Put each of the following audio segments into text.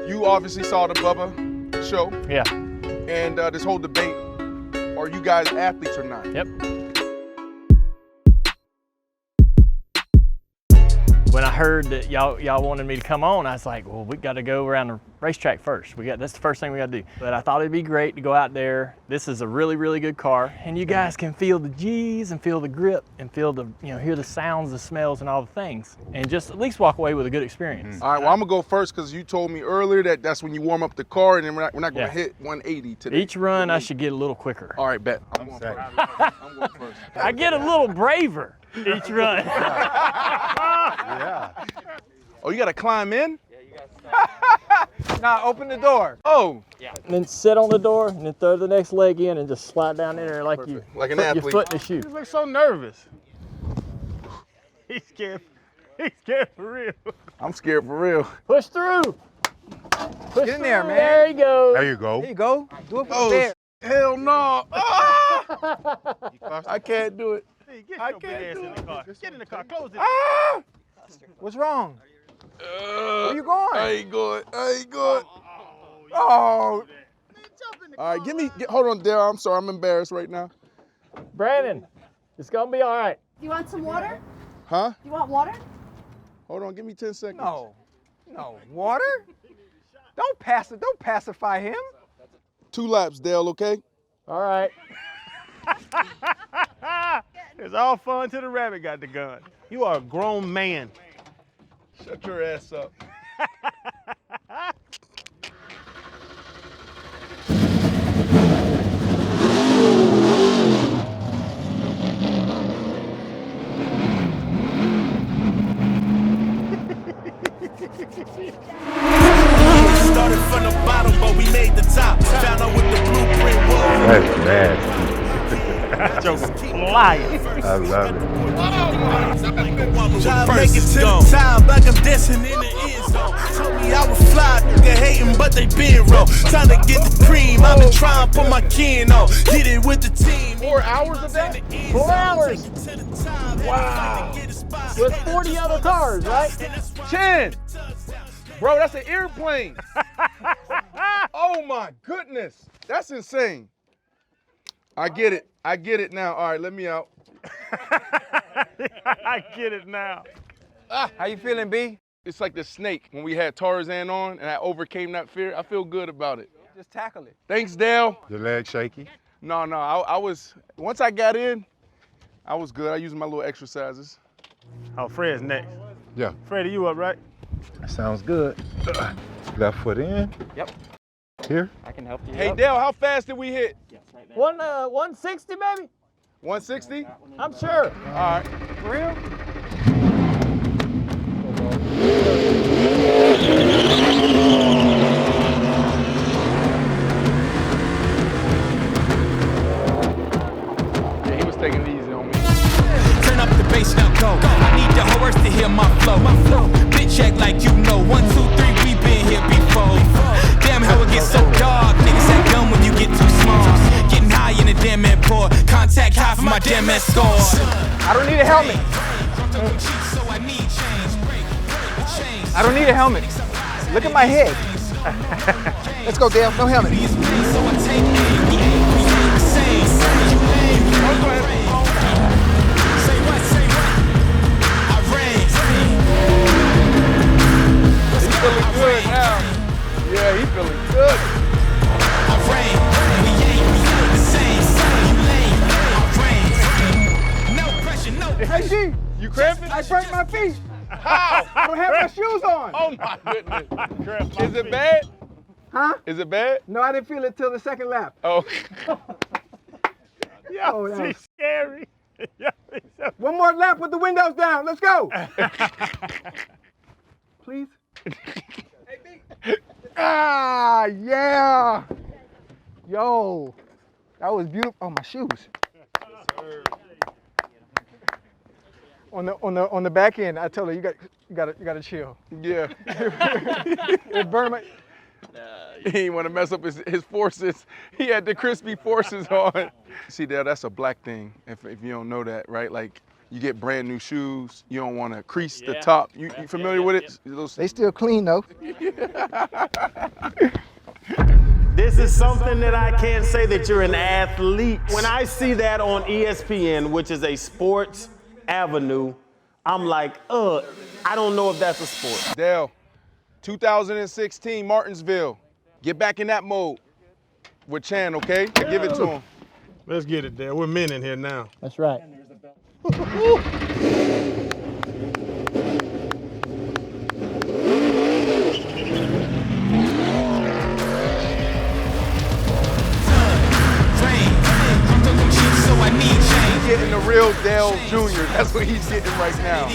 You obviously saw the Bubba show. Yeah. And this whole debate, are you guys athletes or not? Yep. When I heard that y'all wanted me to come on, I was like, well, we got to go around the racetrack first. That's the first thing we got to do. But I thought it'd be great to go out there. This is a really, really good car, and you guys can feel the G's and feel the grip and feel the, hear the sounds, the smells, and all the things, and just at least walk away with a good experience. All right, well, I'm gonna go first because you told me earlier that that's when you warm up the car, and then we're not gonna hit 180 today. Each run, I should get a little quicker. All right, bet. I'm going first. I'm going first. I get a little braver each run. Yeah. Oh, you gotta climb in? Yeah, you gotta stop. Nah, open the door. Oh. Yeah. And then sit on the door and then throw the next leg in and just slide down in there like you like an put athlete. your foot in the shoe. You look so nervous. He's scared. He's scared for real. I'm scared for real. Push through. Push Get in there, through. man. There you go. There you go. There you go. Do it Oh, there. hell no. Ah! I can't do it. Hey, get I your big can't ass do in the it. car. Get in the car. Close it. Ah! What's wrong? Where you I going? ain't going. I ain't going. Oh, All right, hold on, Dale. I'm sorry. I'm embarrassed right now. Brandon, it's gonna be all right. You want some water? Huh? You want water? Hold on. Give me 10 seconds. no. No. Water? Don't pacify him. 2 laps, Dale, okay? All right. It's all fun till the rabbit got the gun. You are a grown man. Shut your ass up. Started from the bottom, but we made the top. Found out what the blueprint was. That's nasty. Joker flying. I love it. Try to make it to the top like I'm dancing in the end zone. Told me I would fly, nigga hating, but they been wrong. Trying to get the cream, I've been trying to put my kin on. Get it with the team. 4 hours of that? 4 hours. Wow. With 40 other cars, right? 10. Bro, that's an airplane. Oh my goodness. That's insane. I get it. I get it now. All right, let me out. I get it now. How you feeling, B? It's like the snake when we had Tarzan on and I overcame that fear. I feel good about it. Just tackle it. Thanks, Dale. Your leg shaky? No, I was, once I got in, I was good. I used my little exercises. Oh, Fred's next. Yeah. Freddie, you up, right? Sounds good. Left foot in. Yep. Here. I can help you. Hey, Dale, how fast did we hit? 160, baby? 160? I'm sure. All right. For real? Yeah, he was taking it easy on me. Turn up the bass, now go. I need the horse to hear my flow. Bitch act like you know. 1, 2, 3, we been here before. Damn how it gets so dark. Niggas act dumb when you get too small. Getting high in the damn airport. Contact high for my damn ass score. I don't need a helmet. I don't need a helmet. Look at my head. Let's go, Dale. No helmet. He's feeling good now. Yeah, he's feeling good. Hey, G, You cramping? I broke my feet. How? I don't have my shoes on. Oh my goodness. Is it bad? Huh? Is it bad? No, I didn't feel it till the second lap. Oh. Oh, that She's was- scary. One more lap with the windows down. Let's go. Please. Ah, yeah. Yo, that was beautiful. Oh, my shoes. On the back end, I told her you gotta chill. Yeah. It burned my. He didn't want to mess up his forces. He had the crispy forces on. See, Dale, that's a black thing, if you don't know that, right? Like, you get brand new shoes, you don't want to crease the top. You familiar with it? Those- They still clean though. Yeah. This is something that I can't say that you're an athlete. When I see that on ESPN, which is a sports avenue, I'm like, I don't know if that's a sport. Dale, 2016 Martinsville. Get back in that mode with Chan, okay? Give it to him. Let's get it there. We're men in here now. That's right. He's getting the real Dale Jr. That's what he's getting right now.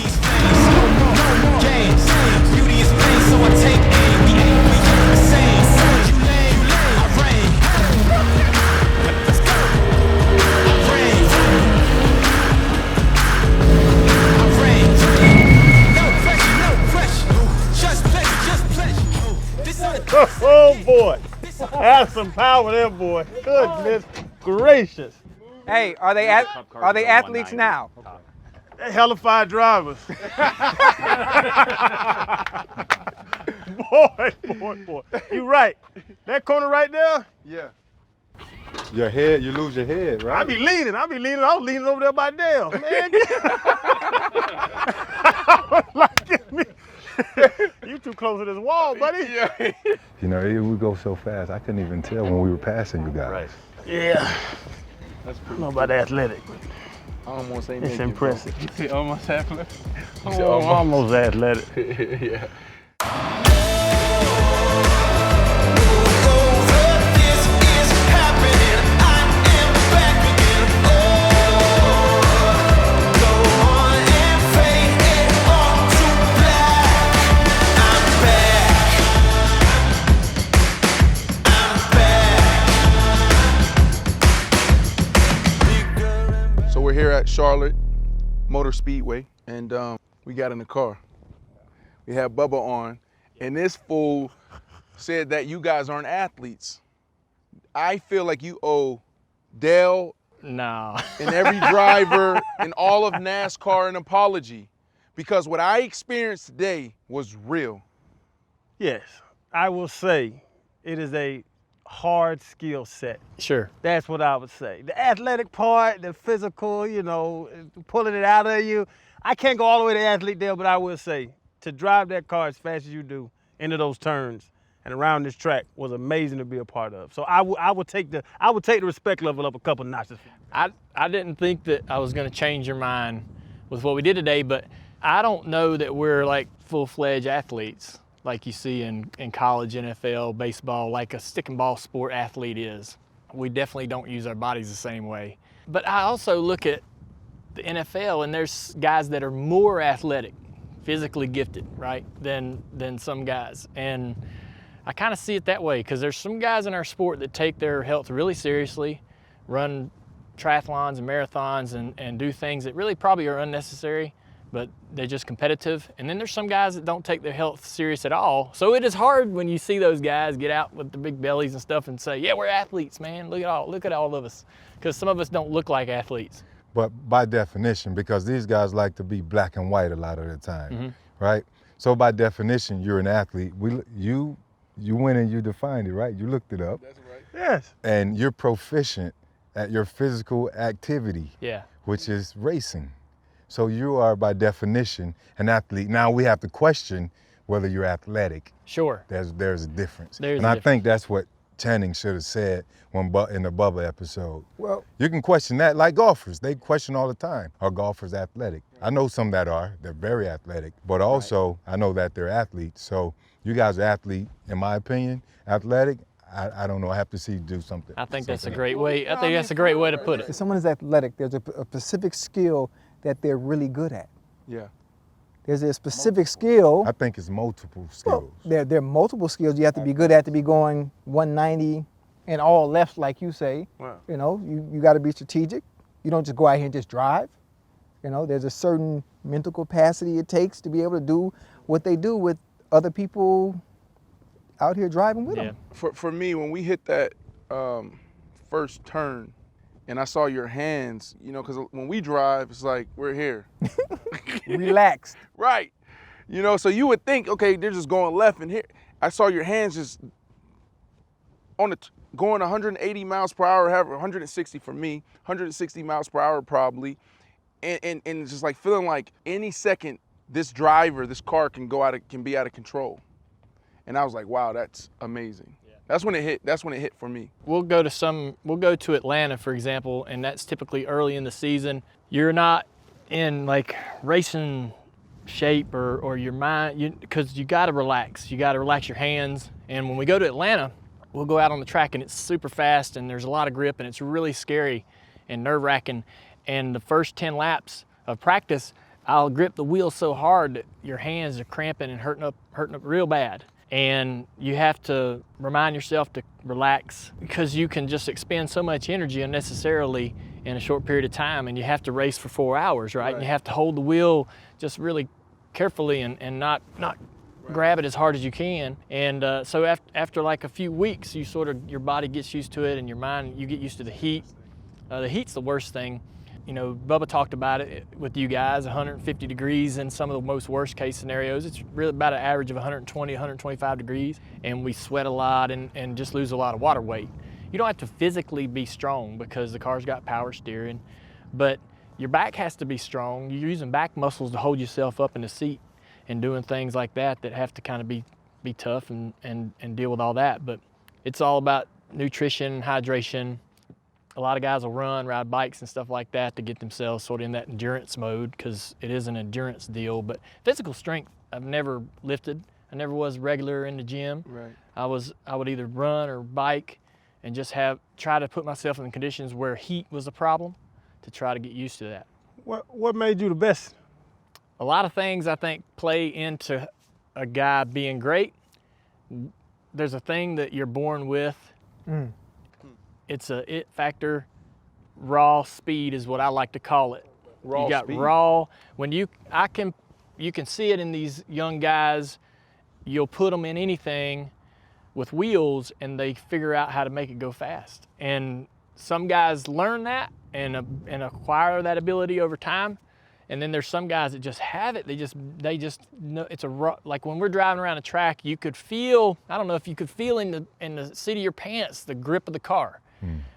Oh boy, that's some power there, boy. Goodness gracious. Hey, are they athletes now? They're hellified drivers. boy. You right. That corner right there, Yeah. Your head, you lose your head, right? I be leaning. I was leaning over there by Dale. Man, like, get me. You too close to this wall, buddy. Yeah. You know, we go so fast, I couldn't even tell when we were passing you guys. Right. Yeah. I don't know about athletic. I don't want to say It's impressive. You see almost athletic? Almost athletic. Yeah. So we're here at Charlotte MotorSpeedway, and we got in the car. We had Bubba on, and this fool said that you guys aren't athletes. I feel like you owe Dale No. and every driver in all of NASCAR an apology, because what I experienced today was real. Yes, I will say it is a hard skill set. Sure. That's what I would say. The athletic part, the physical, you know, pulling it out of you. I can't go all the way to athlete Dale, but I will say to drive that car as fast as you do into those turns and around this track was amazing to be a part of. So I would take the respect level up a couple notches. I didn't think that I was going to change your mind with what we did today, but I don't know that we're like full-fledged athletes like you see in college, NFL, baseball, like a stick and ball sport athlete is. We definitely don't use our bodies the same way. But I also look at the NFL, and there's guys that are more athletic, physically gifted, right, than some guys. And I kind of see it that way, because there's some guys in our sport that take their health really seriously, run triathlons and marathons and do things that really probably are unnecessary, but they're just competitive. And then there's some guys that don't take their health serious at all. So it is hard when you see those guys get out with the big bellies and stuff and say, yeah, we're athletes, man. Look at all of us. Because some of us don't look like athletes. But by definition, because these guys like to be black and white a lot of the time, right? So by definition, you're an athlete. You went and you defined it, right? You looked it up. That's right. Yes. And you're proficient at your physical activity, Yeah. which is racing. So you are, by definition, an athlete. Now we have to question whether you're athletic. Sure. There's a difference. There's and a I difference. think that's what Channing should have said in the Bubba episode. Well, You can question that like golfers. They question all the time, are golfers athletic? I know some that are. They're very athletic. But also, I know that they're athletes. So you guys are athlete, in my opinion. Athletic, I don't know. I have to see you do something. I think that's a great way. I think that's a great way to put if it. someone is athletic, there's a specific skill that they're really good at. Yeah. There's a specific skill. I think it's multiple Well, skills. there are multiple skills you have to be good at to be going 190 and all lefts, like you say. Wow. You know, you got to be strategic. You don't just go out here and just drive. You know, there's a certain mental capacity it takes to be able to do what they do with other people out here driving with Yeah. them. For me, when we hit that first turn, and I saw your hands, you know, because when we drive, it's like we're here. Relaxed. Right. You know, so you would think, okay, they're just going left and here. I saw your hands just on the going 180 miles per hour, 160 for me, 160 miles per hour probably, and just like feeling like any second this car can be out of control. And I was like, wow, that's amazing. Yeah. That's when it hit. That's when it hit for me. We'll go to Atlanta, for example, and that's typically early in the season. You're not in like racing shape or your mind, because you got to relax. You got to relax your hands. And when we go to Atlanta, we'll go out on the track and it's super fast and there's a lot of grip and it's really scary and nerve-wracking. And the first 10 laps of practice, I'll grip the wheel so hard that your hands are cramping and hurting up real bad. And you have to remind yourself to relax, because you can just expend so much energy unnecessarily in a short period of time, and you have to race for 4 hours, right? And you have to hold the wheel just really carefully and not grab it as hard as you can. And so after like a few weeks, your body gets used to it, and your mind, you get used to the heat. The heat's the worst thing. You know, Bubba talked about it with you guys, 150 degrees in some of the most worst case scenarios. It's really about an average of 120, 125 degrees, and we sweat a lot and just lose a lot of water weight. You don't have to physically be strong because the car's got power steering, but your back has to be strong. You're using back muscles to hold yourself up in the seat and doing things like that have to kind of be tough and deal with all that. But it's all about nutrition, hydration. A lot of guys will ride bikes and stuff like that to get themselves sort of in that endurance mode, because it is an endurance deal. But physical strength, I've never lifted. I never was regular in the gym. Right. I would either run or bike and just try to put myself in conditions where heat was a problem to try to get used to that. What made you the best? A lot of things I think play into a guy being great. There's a thing that you're born with. It's a it factor. Raw speed is what I like to call it. Raw you got speed. Raw. When you can see it in these young guys. You'll put them in anything with wheels and they figure out how to make it go fast. And some guys learn that and acquire that ability over time. And then there's some guys that just have it. They just know it's like when we're driving around a track, you could feel, I don't know if you could feel in the seat of your pants the grip of the car.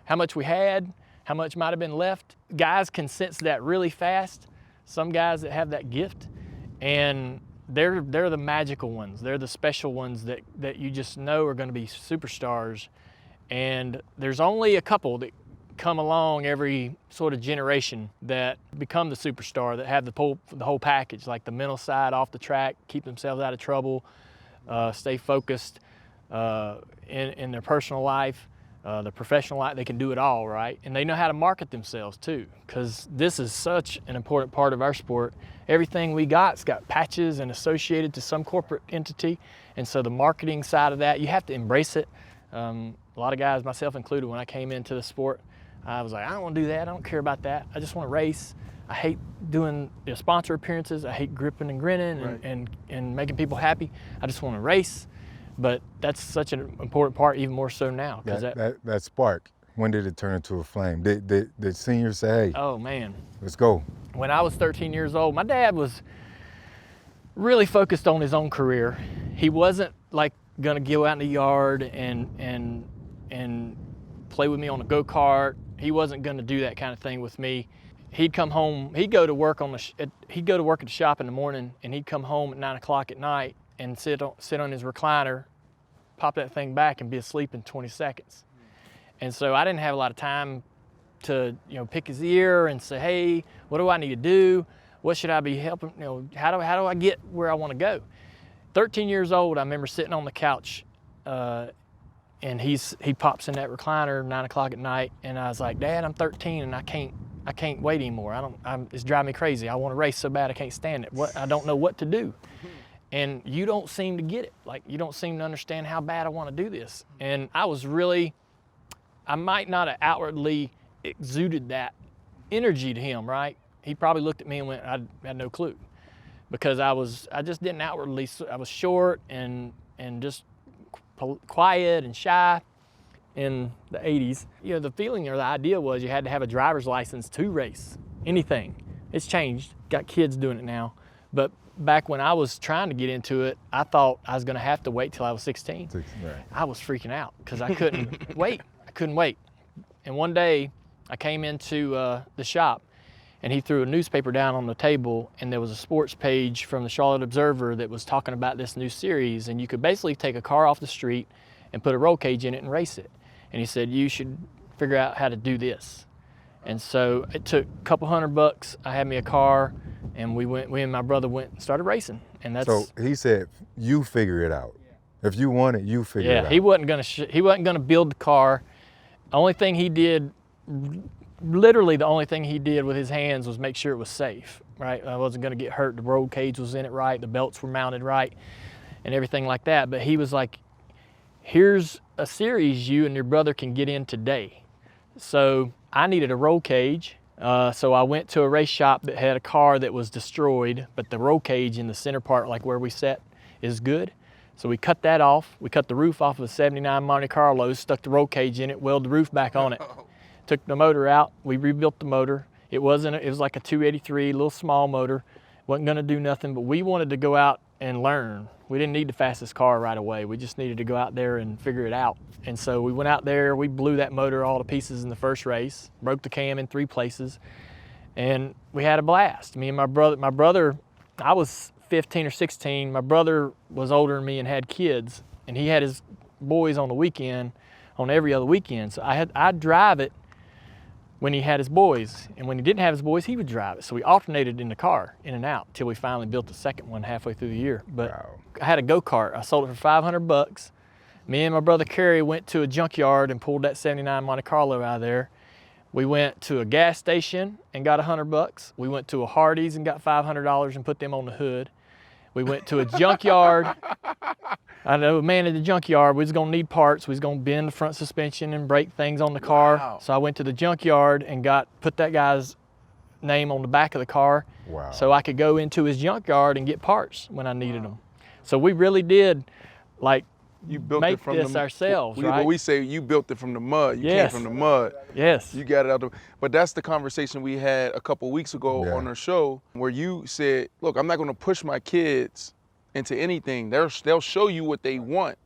How much we had, how much might have been left. Guys can sense that really fast. Some guys that have that gift, and they're the magical ones. They're the special ones that you just know are going to be superstars. And there's only a couple that come along every sort of generation that become the superstar, that have the whole package, like the mental side off the track, keep themselves out of trouble, stay focused in their personal life, their professional life. They can do it all, right? And they know how to market themselves too, because this is such an important part of our sport. Everything we got's got patches and associated to some corporate entity, and so the marketing side of that, you have to embrace it. A lot of guys, myself included, when I came into the sport, I was like, I don't want to do that. I don't care about that. I just want to race. I hate doing sponsor appearances. I hate gripping and grinning and making people happy. I just want to race. But that's such an important part, even more so now. That spark, when did it turn into a flame? Did seniors say, hey, oh man, let's go? When I was 13 years old, my dad was really focused on his own career. He wasn't like gonna go out in the yard and play with me on a go-kart. He wasn't gonna do that kind of thing with me. He'd come home, he'd go to work at the shop in the morning, and he'd come home at 9 o'clock at night and sit on his recliner, pop that thing back, and be asleep in 20 seconds. And so I didn't have a lot of time to pick his ear and say, hey, what do I need to do? What should I be helping? How do I get where I want to go? 13 years old, I remember sitting on the couch, and he pops in that recliner 9 o'clock at night, and I was like, Dad, I'm 13 and I can't wait anymore. It's driving me crazy. I want to race so bad I can't stand it. I don't know what to do. And you don't seem to get it. Like, you don't seem to understand how bad I want to do this. And I might not have outwardly exuded that energy to him, right? He probably looked at me and went, I had no clue. Because I just didn't outwardly, I was short and just quiet and shy in the 80s. The feeling or the idea was you had to have a driver's license to race anything. It's changed, got kids doing it now. But back when I was trying to get into it, I thought I was going to have to wait till I was 16. Right. I was freaking out because I couldn't wait. I couldn't wait. And one day I came into the shop and he threw a newspaper down on the table and there was a sports page from the Charlotte Observer that was talking about this new series, and you could basically take a car off the street and put a roll cage in it and race it. And he said, you should figure out how to do this. And so it took a couple $100. I had me a car and we and my brother went and started racing. And that's So he said, you figure it out. If you want it, you figure it out. Yeah, he wasn't gonna build the car. The only thing he did, literally the only thing he did with his hands was make sure it was safe, right? I wasn't gonna get hurt. The roll cage was in it right, the belts were mounted right, and everything like that. But he was like, here's a series you and your brother can get in today. So I needed a roll cage. So I went to a race shop that had a car that was destroyed, but the roll cage in the center part, like where we sat, is good. So we cut that off. We cut the roof off of a 79 Monte Carlo, stuck the roll cage in it, welded the roof back on it. Took the motor out, we rebuilt the motor. It was like a 283, little small motor. Wasn't gonna do nothing, but we wanted to go out and learn. We didn't need the fastest car right away. We just needed to go out there and figure it out. And so we went out there, we blew that motor all to pieces in the first race, broke the cam in 3 places, and we had a blast. Me and my brother, I was 15 or 16. My brother was older than me and had kids, and he had his boys on the weekend, on every other weekend. So I'd drive it when he had his boys, and when he didn't have his boys, he would drive it. So we alternated in the car, in and out, till we finally built the second one halfway through the year. But Wow. I had a go-kart. I sold it for $500. Me and my brother Kerry went to a junkyard and pulled that 79 Monte Carlo out of there. We went to a gas station and got $100. We went to a Hardee's and got $500 and put them on the hood. We went to a junkyard. I know a man at the junkyard, we was gonna need parts. We was gonna bend the front suspension and break things on the car. Wow. So I went to the junkyard and put that guy's name on the back of the car. Wow. So I could go into his junkyard and get parts when I needed them. So we really did like You built make it from this ourselves, right? But we say you built it from the mud. You Yes. came from the mud. Yes. You got it out. But that's the conversation we had a couple weeks ago Yeah. on our show, where you said, "Look, I'm not going to push my kids into anything. They'll show you what they want,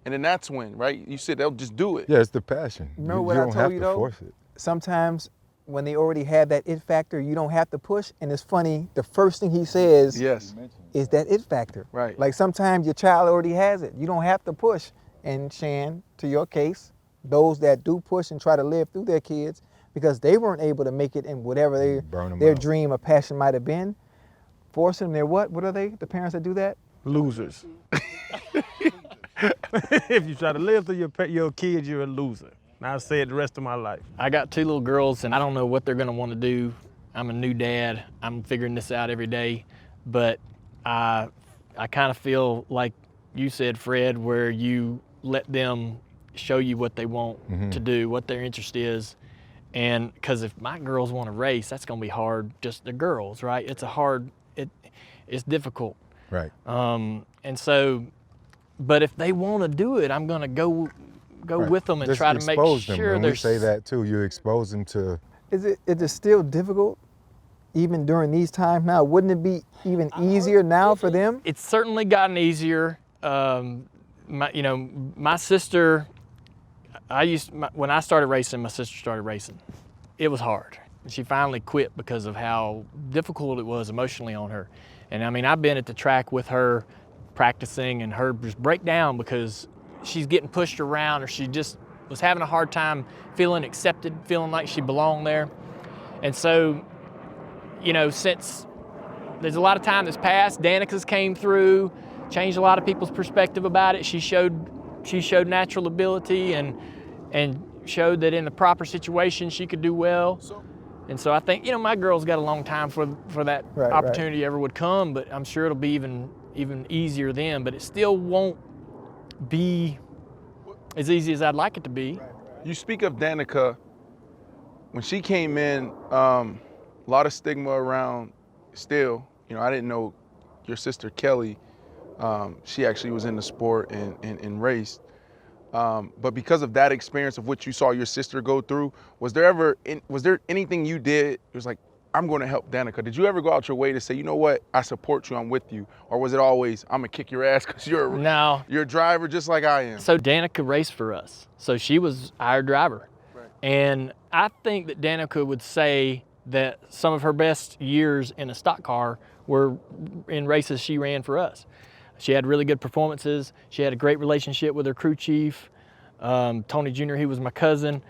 and then that's when, right? You said they'll just do it." Yeah, it's the passion. Remember you what I don't told have you, to though? force it. Sometimes when they already have that it factor, you don't have to push. And it's funny, the first thing he says Yes. is that it factor. Right. Like sometimes your child already has it. You don't have to push. And Shan, to your case, those that do push and try to live through their kids because they weren't able to make it in whatever Burn 'em their out. dream or passion might have been, forcing them, they're what? What are they? The parents that do that? Losers. If you try to live through your kids, you're a loser. And I'll say it the rest of my life. I got 2 little girls and I don't know what they're gonna want to do. I'm a new dad. I'm figuring this out every day. But I kind of feel like you said, Fred, where you let them show you what they want to do, what their interest is. And because if my girls want to race, that's gonna be hard, just the girls, right? It's it's difficult. Right. And so, but if they want to do it, I'm gonna go Right. with them and Just try to make expose them. sure And they're we say that too. You expose them to. Is it still difficult even during these times now? Wouldn't it be even easier now for them? It's certainly gotten easier. My sister, when I started racing, my sister started racing. It was hard. She finally quit because of how difficult it was emotionally on her. And I mean, I've been at the track with her practicing and her just break down because she's getting pushed around or she just was having a hard time feeling accepted, feeling like she belonged there. And so, since there's a lot of time that's passed, Danica's came through, changed a lot of people's perspective about it. She showed natural ability and showed that in the proper situation she could do well. And so I think, my girl's got a long time for that Right, opportunity ever would come, but I'm sure it'll be even easier then, but it still won't be as easy as I'd like it to be. You speak of Danica. When she came in, a lot of stigma around still. I didn't know your sister Kelly. She actually was in the sport and raced. But because of that experience of what you saw your sister go through, was there anything you did? It was like, I'm going to help Danica? Did you ever go out your way to say, you know what, I support you, I'm with you? Or was it always, I'm going to kick your ass because you're a driver just like I am? So Danica raced for us. So she was our driver. Right. And I think that Danica would say that some of her best years in a stock car were in races she ran for us. She had really good performances. She had a great relationship with her crew chief, Tony Jr., he was my cousin.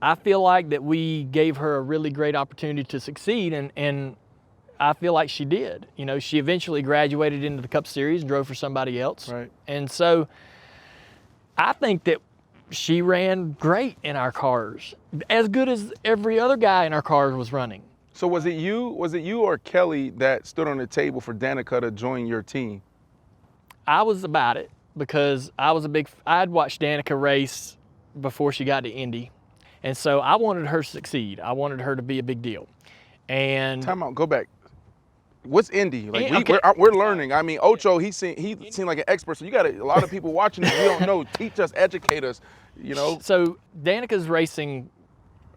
I feel like that we gave her a really great opportunity to succeed, and I feel like she did. You know, she eventually graduated into the Cup Series and drove for somebody else. Right. And so I think that she ran great in our cars, as good as every other guy in our cars was running. So was it you or Kelly that stood on the table for Danica to join your team? I was about it because I'd watched Danica race before she got to Indy. And so I wanted her to succeed. I wanted her to be a big deal. And time out, go back. What's Indy? Like okay. we're learning. I mean, Ocho, he seemed like an expert. So you got a lot of people watching this. We don't know. Teach us, educate us. You know. So Danica's racing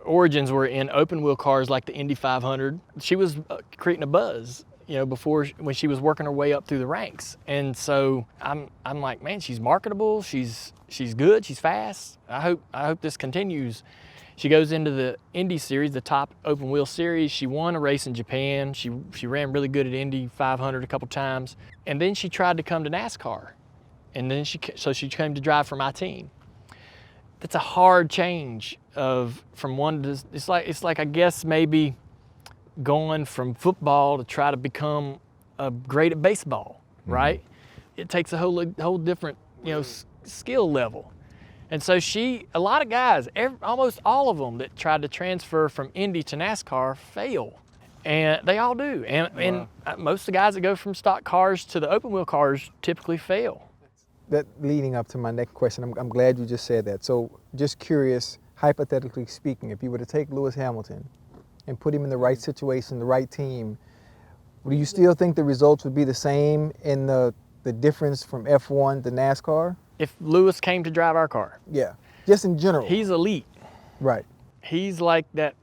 origins were in open wheel cars like the Indy 500. She was creating a buzz, you know, when she was working her way up through the ranks. And so I'm like, man, she's marketable. She's good. She's fast. I hope this continues. She goes into the Indy series, the top open wheel series. She won a race in Japan. She ran really good at Indy 500 a couple times. And then she tried to come to NASCAR. And then she came to drive for my team. That's a hard change from one to, it's like I guess maybe going from football to try to become great at baseball, right? It takes a whole different, you know, skill level. And so a lot of guys, almost all of them that tried to transfer from Indy to NASCAR fail. And they all do. And most of the guys that go from stock cars to the open wheel cars typically fail. That leading up to my next question, I'm glad you just said that. So just curious, hypothetically speaking, if you were to take Lewis Hamilton and put him in the right situation, the right team, do you still think the results would be the same in the difference from F1 to NASCAR? If Lewis came to drive our car. Yeah, just in general. He's elite. Right. He's like that,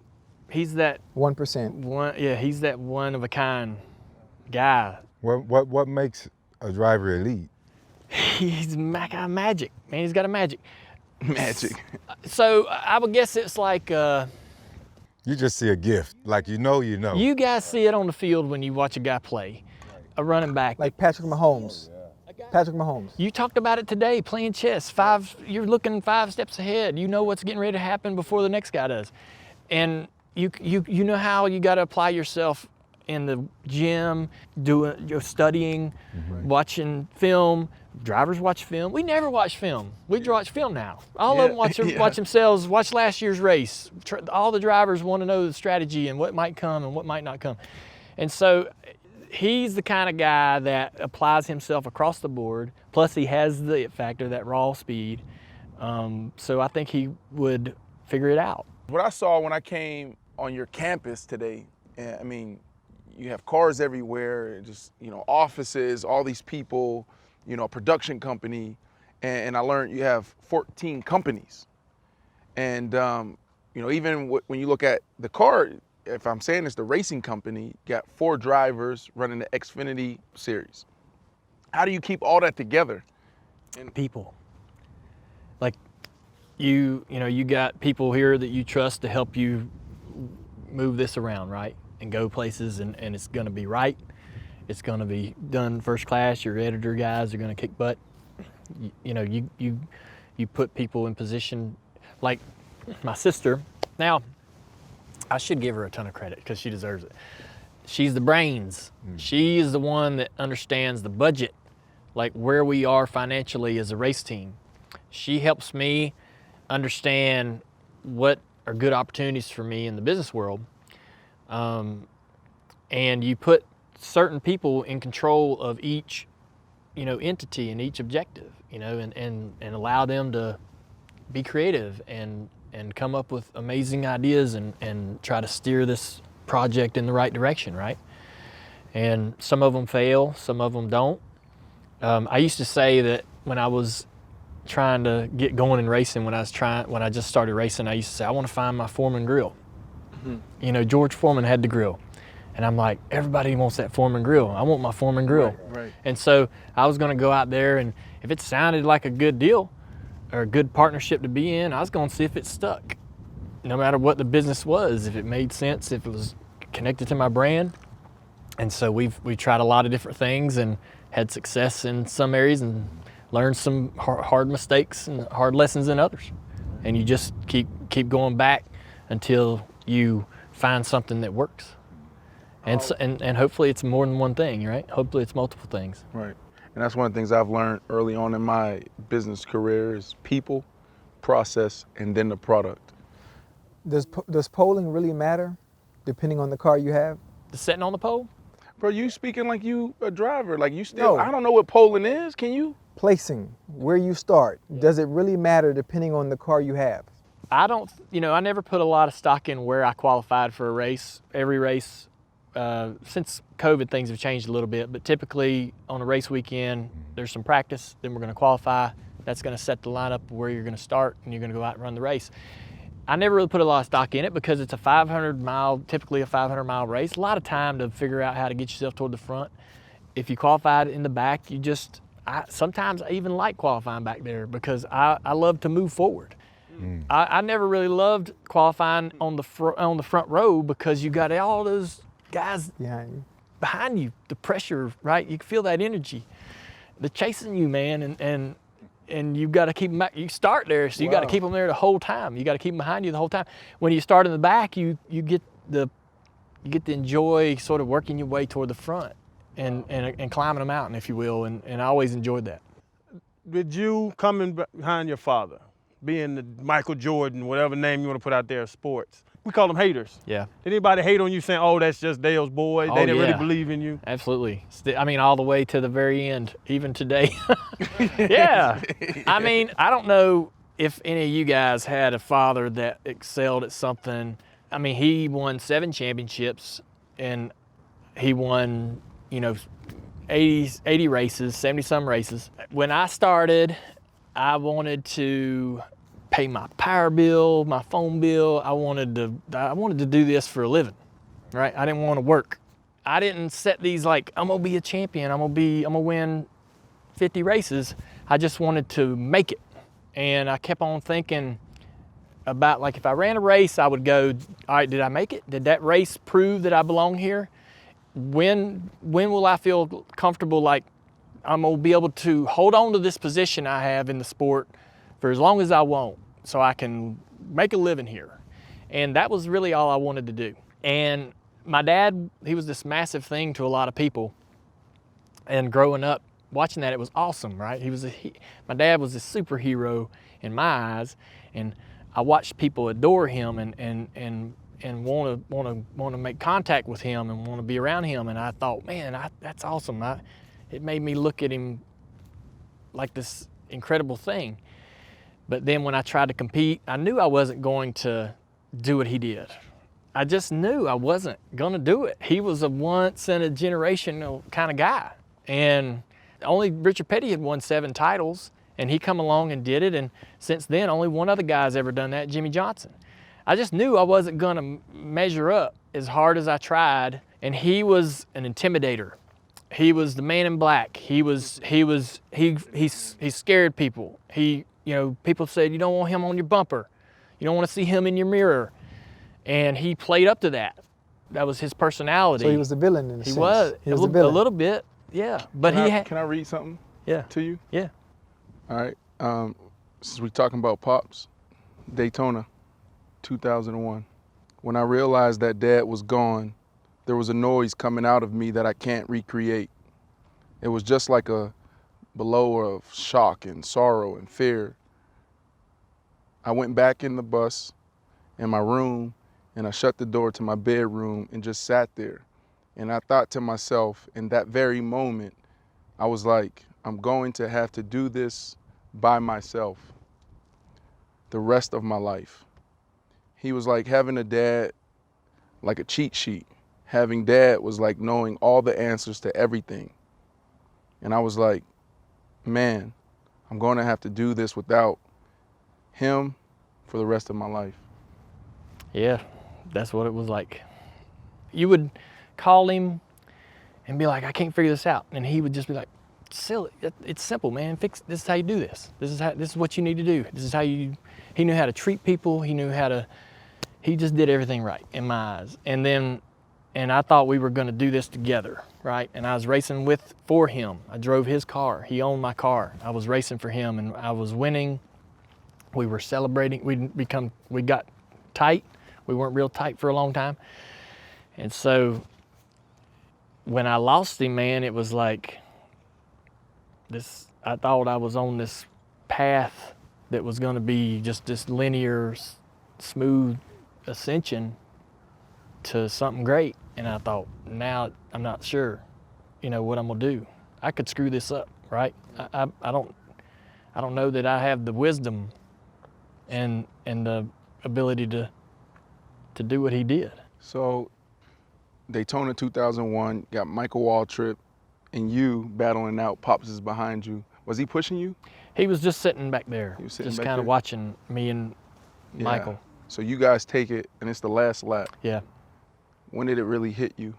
he's that 1%. He's that one of a kind guy. What makes a driver elite? He's got magic, man. He's got a magic. Magic. So I would guess it's like, You just see a gift, like you know. You guys see it on the field when you watch a guy play, a running back. Like Patrick Mahomes. Patrick Mahomes. You talked about it today, playing chess. You're looking 5 steps ahead. You know what's getting ready to happen before the next guy does. And you know how you got to apply yourself in the gym, studying, watching film. Drivers watch film. We never watch film. We watch film now. All of them watch themselves, watch last year's race. All the drivers want to know the strategy and what might come and what might not come. And so he's the kind of guy that applies himself across the board. Plus he has the it factor, that raw speed. So I think he would figure it out. What I saw when I came on your campus today, I mean, you have cars everywhere, just, you know, offices, all these people, you know, a production company, and I learned you have 14 companies. And, you know, even when you look at the car, if I'm saying it's the racing company, got 4 drivers running the Xfinity series. How do you keep all that together? And people. Like, you got people here that you trust to help you move this around, right? And go places, and it's gonna be right. It's gonna be done first class. Your editor guys are gonna kick butt. You put people in position, like my sister. Now, I should give her a ton of credit because she deserves it. She's the brains. She is the one that understands the budget, like where we are financially as a race team. She helps me understand what are good opportunities for me in the business world. And you put certain people in control of each, entity and each objective, and allow them to be creative and come up with amazing ideas and try to steer this project in the right direction, right? And some of them fail, some of them don't. I used to say that when I was trying to get going in racing, when I just started racing, I used to say, I want to find my Foreman grill. Mm-hmm. George Foreman had the grill. And I'm like, everybody wants that Foreman grill. I want my Foreman grill. Right. And so I was gonna go out there, and if it sounded like a good deal or a good partnership to be in, I was gonna see if it stuck. No matter what the business was, if it made sense, if it was connected to my brand. And so we tried a lot of different things and had success in some areas and learned some hard mistakes and hard lessons in others. And you just keep going back until you find something that works. And so, and hopefully it's more than one thing, right? Hopefully it's multiple things. Right. And that's one of the things I've learned early on in my business career is people, process, and then the product. Does polling really matter depending on the car you have? The setting on the pole? Bro, you speaking like you a driver. Like you still, No. I don't know what polling is. Can you? Placing, where you start, does it really matter depending on the car you have? I don't, I never put a lot of stock in where I qualified for a race. Every race, since COVID, things have changed a little bit, but typically on a race weekend, there's some practice, then we're gonna qualify. That's gonna set the lineup of where you're gonna start and you're gonna go out and run the race. I never really put a lot of stock in it because it's a typically a 500 mile race. A lot of time to figure out how to get yourself toward the front. If you qualified in the back, sometimes I even like qualifying back there because I love to move forward. I never really loved qualifying on the front row because you got all those guys behind you, the pressure, right? You can feel that energy. They're chasing you, man, and you got to keep them back. You start there, so you got to keep them there the whole time. You got to keep them behind you the whole time. When you start in the back, you get to enjoy sort of working your way toward the front and climbing a mountain, if you will, and I always enjoyed that. Did you coming behind your father, being the Michael Jordan, whatever name you want to put out there, sports? We call them haters. Yeah. Did anybody hate on you saying, oh, that's just Dale's boy? Oh, they didn't really yeah. believe in you? Absolutely. I mean, all the way to the very end, even today. Yeah. I mean, I don't know if any of you guys had a father that excelled at something. I mean, he won 7 championships and he won, 80 races, 70 some races. When I started, I wanted to pay my power bill, my phone bill. I wanted to do this for a living, right? I didn't want to work. I didn't set these like, I'm gonna be a champion, I'm gonna win 50 races. I just wanted to make it. And I kept on thinking about, like, if I ran a race, I would go, all right, did I make it? Did that race prove that I belong here? When will I feel comfortable like I'm gonna be able to hold on to this position I have in the sport for as long as I want, so I can make a living here? And that was really all I wanted to do. And my dad, he was this massive thing to a lot of people. And growing up, watching that, it was awesome, right? My dad was a superhero in my eyes, and I watched people adore him and want to make contact with him and want to be around him. And I thought, man, that's awesome. It made me look at him like this incredible thing. But then when I tried to compete, I knew I wasn't going to do what he did. I just knew I wasn't gonna do it. He was a once in a generation kind of guy. And only Richard Petty had won 7 titles, and he come along and did it. And since then, only one other guy's ever done that, Jimmy Johnson. I just knew I wasn't gonna measure up as hard as I tried. And he was an intimidator. He was the man in black. He scared people. People said, you don't want him on your bumper. You don't want to see him in your mirror. And he played up to that. That was his personality. So he was the villain in a sense. He was the villain. a little bit, yeah. But Can I read something to you? Yeah. All right. Since we're talking about Pops, Daytona, 2001. When I realized that Dad was gone, there was a noise coming out of me that I can't recreate. It was just like a blow of shock and sorrow and fear. I went back in the bus in my room and I shut the door to my bedroom and just sat there. And I thought to myself in that very moment, I was like, I'm going to have to do this by myself the rest of my life. He was like having a dad, like a cheat sheet. Having Dad was like knowing all the answers to everything. And I was like, man, I'm going to have to do this without him for the rest of my life. Yeah, that's what it was like. You would call him and be like, I can't figure this out. And he would just be like, silly, it's simple, man. This is how you do this. This is what you need to do. This is how he knew how to treat people. He just did everything right in my eyes. And I thought we were gonna do this together, right? And I was racing for him. I drove his car. He owned my car. I was racing for him and I was winning. We were celebrating. We got tight. We weren't real tight for a long time. And so when I lost him, man, it was like this, I thought I was on this path that was gonna be just this linear, smooth ascension to something great. And I thought, now I'm not sure, what I'm gonna do. I could screw this up, right? I don't know that I have the wisdom and the ability to do what he did. So Daytona 2001, got Michael Waltrip and you battling out. Pops is behind you. Was he pushing you? He was just sitting back there, He was sitting just back kind of there? watching me and Yeah. Michael. So you guys take it and it's the last lap. Yeah. When did it really hit you?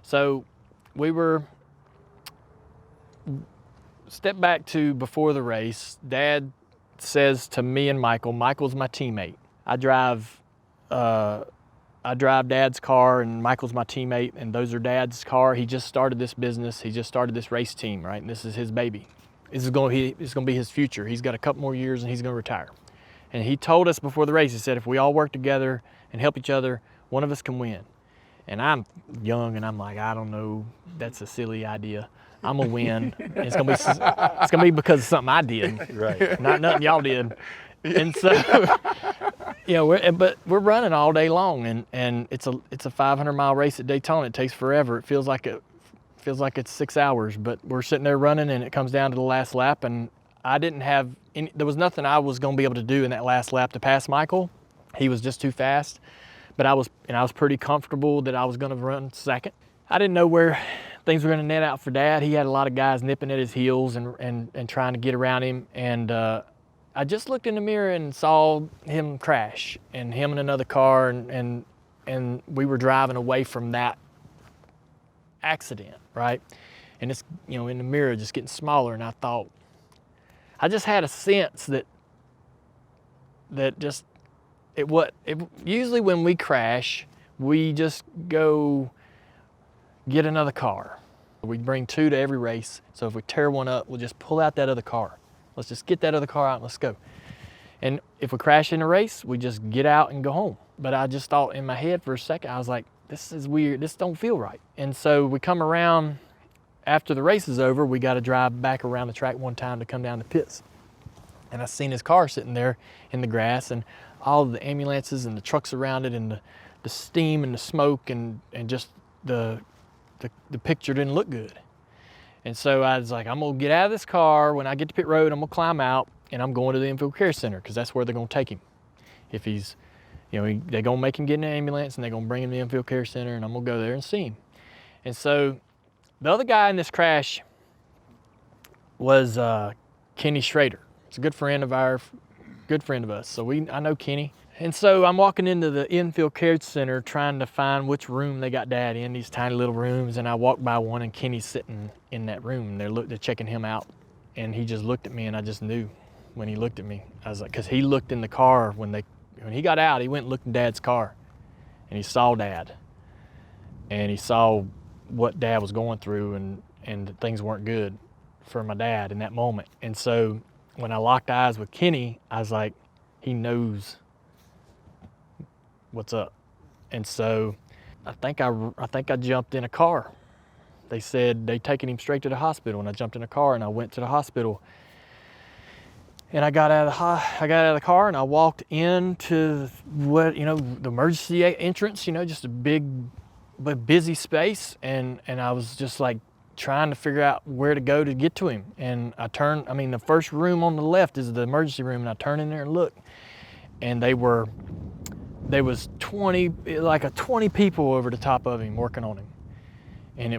So we were, step back to before the race, Dad says to me and Michael's my teammate. I drive Dad's car and Michael's my teammate, and those are Dad's car. He just started this business. He just started this race team, right? And this is his baby. It's going to be his future. He's got a couple more years and he's going to retire. And he told us before the race, he said, if we all work together and help each other, one of us can win. And I'm young and I'm like, I don't know, that's a silly idea. I'm gonna win. It's gonna be because of something I did, Right. not nothing y'all did. And so, but we're running all day long, and it's a 500-mile race at Daytona. It takes forever. It feels like it's 6 hours, but we're sitting there running, and it comes down to the last lap, and I didn't have there was nothing I was gonna be able to do in that last lap to pass Michael. He was just too fast. But I was pretty comfortable that I was gonna run second. I didn't know where things were gonna net out for Dad. He had a lot of guys nipping at his heels and trying to get around him. And I just looked in the mirror and saw him crash, and him in another car, and we were driving away from that accident, right? And it's, in the mirror just getting smaller, and I just had a sense that just, usually when we crash, we just go get another car. We bring 2 to every race. So if we tear one up, we'll just pull out that other car. Let's just get that other car out and let's go. And if we crash in a race, we just get out and go home. But I just thought in my head for a second, I was like, this is weird. This don't feel right. And so we come around after the race is over, we got to drive back around the track one time to come down the pits. And I seen his car sitting there in the grass, and all of the ambulances and the trucks around it, and the steam and the smoke, and just the picture didn't look good. And so I was like, I'm gonna get out of this car. When I get to pit road, I'm gonna climb out, and I'm going to the infield care center, because that's where they're gonna take him. If he's, they're gonna make him get in an ambulance, and they're gonna bring him to the infield care center, and I'm gonna go there and see him. And so the other guy in this crash was Kenny Schrader. It's a good friend of us. So I know Kenny. And so I'm walking into the infield care center trying to find which room they got Dad in, these tiny little rooms. And I walked by one, and Kenny's sitting in that room. They're checking him out. And he just looked at me, and I just knew when he looked at me. I was like, because he looked in the car when he got out, he went and looked in Dad's car, and he saw Dad. And he saw what Dad was going through, and things weren't good for my dad in that moment. And so when I locked eyes with Kenny, I was like, he knows what's up. And so I think I jumped in a car. They said they taking him straight to the hospital, and I jumped in a car and I went to the hospital. And I got out of the car and I walked into the emergency entrance, just a big but busy space, and I was just like trying to figure out where to go to get to him. And the first room on the left is the emergency room, and I turned in there and looked, and there was 20 people over the top of him working on him. And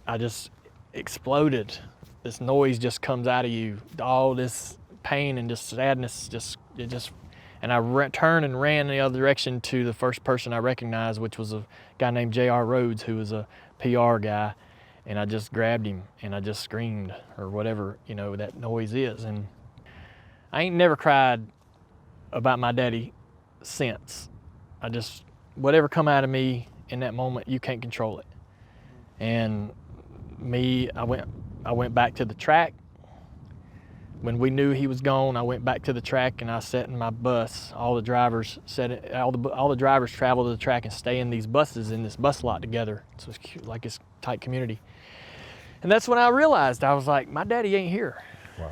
I just exploded. This noise just comes out of you, all this pain and just sadness, and And I turned and ran in the other direction to the first person I recognized, which was a guy named J.R. Rhodes, who was a PR guy. And I just grabbed him and I just screamed, or whatever, you know, that noise is. And I ain't never cried about my daddy since. Whatever come out of me in that moment, you can't control it. And I went back to the track. When we knew he was gone, I went back to the track and I sat in my bus. All the drivers all the drivers travel to the track and stay in these buses in this bus lot together. So it's cute, like it's a tight community. And that's when I realized, I was like, my daddy ain't here. Wow.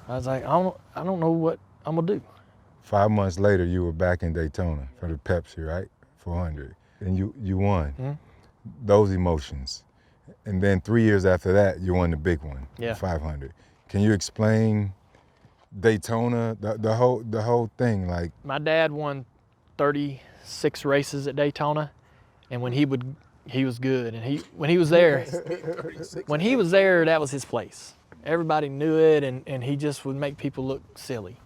I was like, I don't know what I'm gonna do. 5 months later, you were back in Daytona for the Pepsi, right? 400, and you won. Mm-hmm. Those emotions. And then 3 years after that, you won the big one, Yeah. 500. Can you explain Daytona, the whole thing? Like, My dad won 36 races at Daytona, and when he was good. And when he was there, that was his place. Everybody knew it, and he just would make people look silly.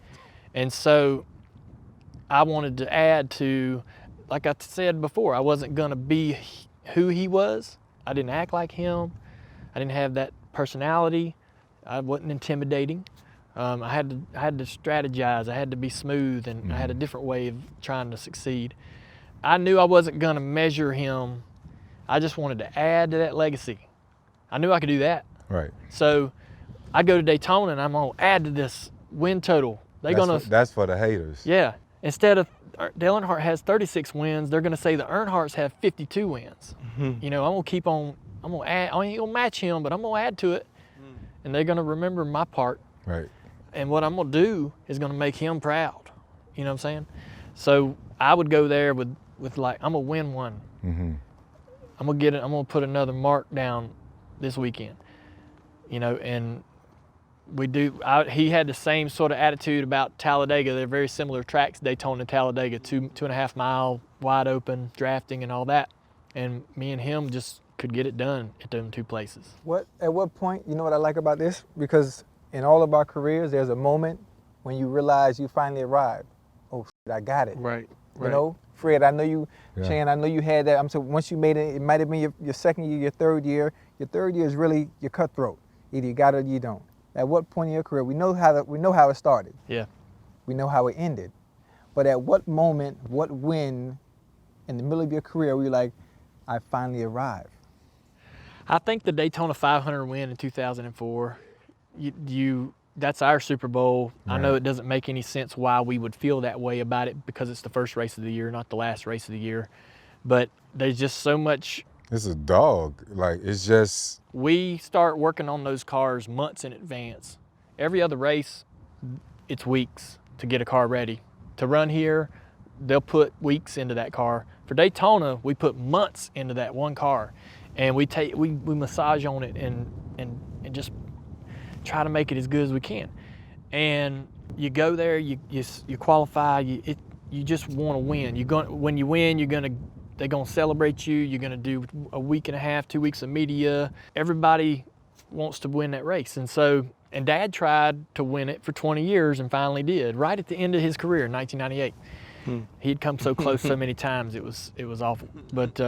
And so I wanted to add to, like I said before, I wasn't gonna be who he was. I didn't act like him. I didn't have that personality. I wasn't intimidating. I had to strategize. I had to be smooth, and I had a different way of trying to succeed. I knew I wasn't gonna measure him. I just wanted to add to that legacy. I knew I could do that. right. So I go to Daytona and I'm gonna add to this win total. That's for the haters. Yeah. Instead of Dale Earnhardt has 36 wins, they're gonna say the Earnhardts have 52 wins. You know, I'm gonna add. I ain't gonna match him, but I'm gonna add to it, and they're gonna remember my part. Right. And what I'm gonna do is gonna make him proud. You know what I'm saying? So I would go there with like, I'm gonna win one. Mm-hmm. I'm gonna put another mark down this weekend. You know, and he had the same sort of attitude about Talladega. They're very similar tracks, Daytona and Talladega, 2.5 mile wide open, drafting and all that. And me and him just could get it done at them two places. At what point, you know what I like about this? Because in all of our careers, there's a moment when you realize you finally arrived. Oh, shit, I got it. Right. You know, Fred, I know you, Yeah. Shane, I know you had that. So once you made it, it might have been your second year, your third year. Your third year is really your cutthroat. Either you got it or you don't. At what point in your career, we know how it started. Yeah. We know how it ended. But at what moment, what win in the middle of your career were you like, I finally arrived? I think the Daytona 500 win in 2004, that's our Super Bowl. Right. I know it doesn't make any sense why we would feel that way about it, because it's the first race of the year, not the last race of the year. But there's just so much. It's a dog. Like, it's just. We start working on those cars months in advance. Every other race, it's weeks to get a car ready. To run here, they'll put weeks into that car. For Daytona, we put months into that one car. And we massage on it and just try to make it as good as we can. And you go there, you qualify, you just want to win. When you win, they're gonna celebrate you. You're gonna do a week and a half, 2 weeks of media. Everybody wants to win that race. And Dad tried to win it for 20 years and finally did, right at the end of his career in 1998. He'd come so close so many times, it was awful. But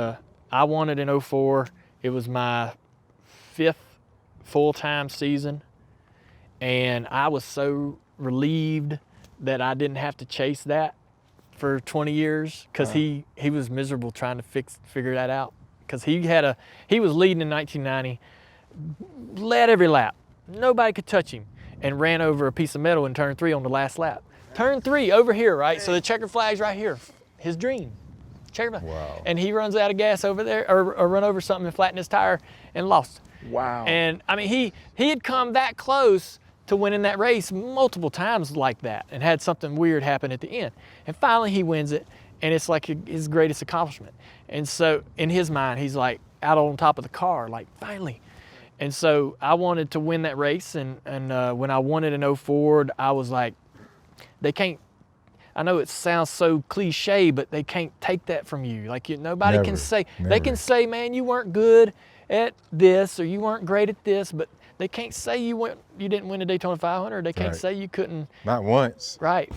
I won it in 2004. It was my 5th full-time season. And I was so relieved that I didn't have to chase that for 20 years, because he was miserable trying to figure that out. Because he was leading in 1990, led every lap. Nobody could touch him, and ran over a piece of metal in turn 3 on the last lap. Turn 3 over here, right? So the checker flag's right here. His dream. Checker flag. Wow. And he runs out of gas over there, or run over something and flattened his tire and lost. Wow. And I mean, he had come that close to winning that race multiple times like that, and had something weird happen at the end. And finally he wins it, and it's like his greatest accomplishment. And so in his mind, he's like out on top of the car, like finally. And so I wanted to win that race, and when I won it in 2004, I was like, they can't, I know it sounds so cliche, but they can't take that from you. Like nobody Never, can say, never. they can say, man, you weren't good at this, or you weren't great at this, but they can't say you didn't win the Daytona 500. They can't Right. say you couldn't. Not once. Right.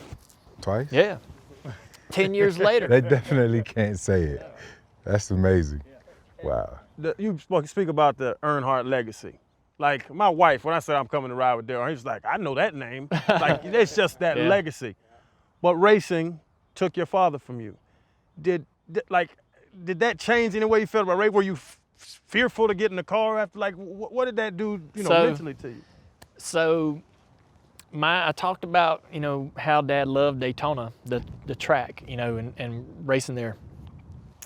Twice? Yeah. 10 years later. They definitely can't say it. That's amazing. Wow. You speak about the Earnhardt legacy. Like my wife, when I said I'm coming to ride with Dale, he's like, I know that name. Like it's just that Yeah. legacy. But racing took your father from you. Did that change any way you felt about race? Were you fearful to get in the car after? Like, what did that do, mentally to you? So I talked about, how Dad loved Daytona, the track, and racing there.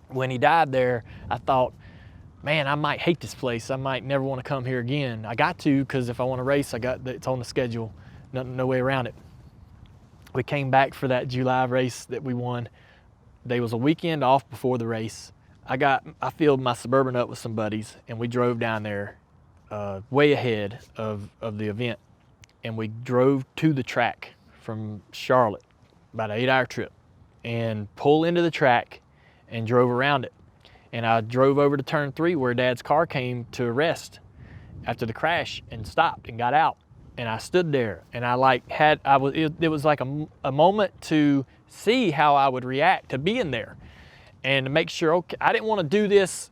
When he died there, I thought, man, I might hate this place. I might never want to come here again. I got to, because if I want to race, it's on the schedule. No way around it. We came back for that July race that we won. There was a weekend off before the race. I filled my Suburban up with some buddies, and we drove down there way ahead of the event. And we drove to the track from Charlotte, about an 8-hour trip, and pulled into the track and drove around it. And I drove over to turn 3 where Dad's car came to a rest after the crash and stopped and got out. And I stood there and it was like a moment to see how I would react to being there and to make sure, okay, I didn't want to do this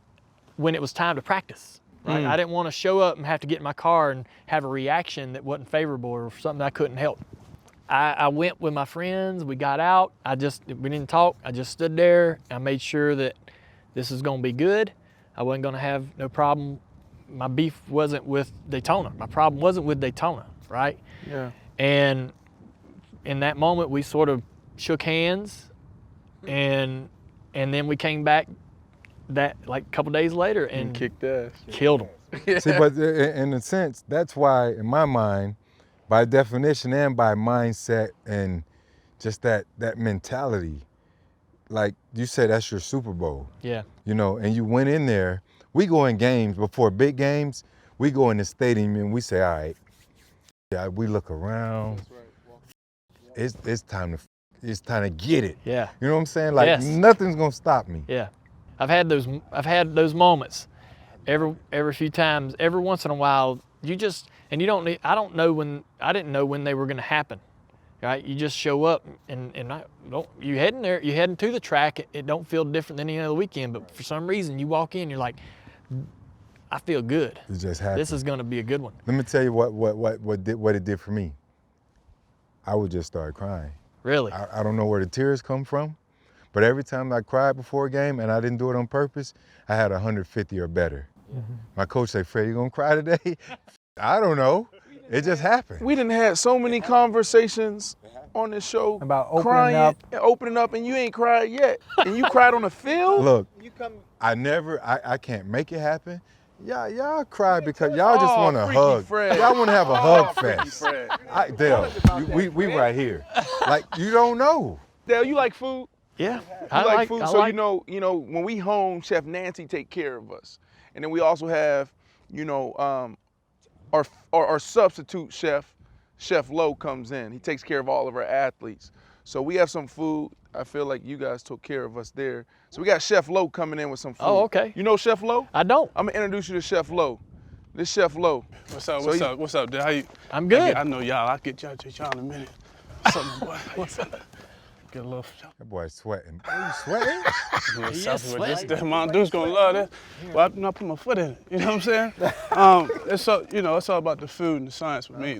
when it was time to practice, right? I didn't want to show up and have to get in my car and have a reaction that wasn't favorable or something I couldn't help. I went with my friends, we got out, we didn't talk, I just stood there. I made sure that this is gonna be good. I wasn't gonna have no problem. My beef wasn't with Daytona. My problem wasn't with Daytona, right? Yeah. And in that moment, we sort of shook hands, and then we came back a couple days later and kicked ass. killed them. See, but in a sense, that's why, in my mind, by definition and by mindset and just that mentality, like you said, that's your Super Bowl. Yeah. And you went in there. We go in games, before big games, we go in the stadium and we say, all right, yeah, we look around. It's time to get it. Yeah. You know what I'm saying? Like, Yes. nothing's gonna stop me. Yeah. I've had those moments every few times. Every once in a while, I didn't know when they were gonna happen. Right? You just show up and you heading to the track. It don't feel different than any other weekend, but for some reason you walk in, you're like, I feel good. It just happened. This is gonna be a good one. Let me tell you what it did for me. I would just start crying. Really? I don't know where the tears come from, but every time I cried before a game and I didn't do it on purpose, I had 150 or better. Mm-hmm. My coach said, Fred, you gonna cry today? I don't know. It just happened. We done had so many conversations on this show About opening opening up, and you ain't cried yet. And you cried on the field? Look, I can't make it happen. Y'all cry because y'all just want to hug. Fred. Y'all want to have a hug Freaky fest. Fred. Dale, we right here. Like, you don't know. Dale, you like food? Yeah. You like food? So when we home, Chef Nancy take care of us. And then we also have, our substitute chef, Chef Lowe, comes in. He takes care of all of our athletes. So we have some food. I feel like you guys took care of us there. So we got Chef Lowe coming in with some food. Oh, okay. You know Chef Lowe? I don't. I'm gonna introduce you to Chef Lowe. This Chef Lowe. What's up? What's up, dude? How you? I'm good. I know y'all. I'll get y'all in a minute. What's up, boy? What's up? Get a little. That boy's sweating. Are you sweating? This Mount Dew's gonna love this. Well, I put my foot in it. You know what I'm saying? It's all about the food and the science with me.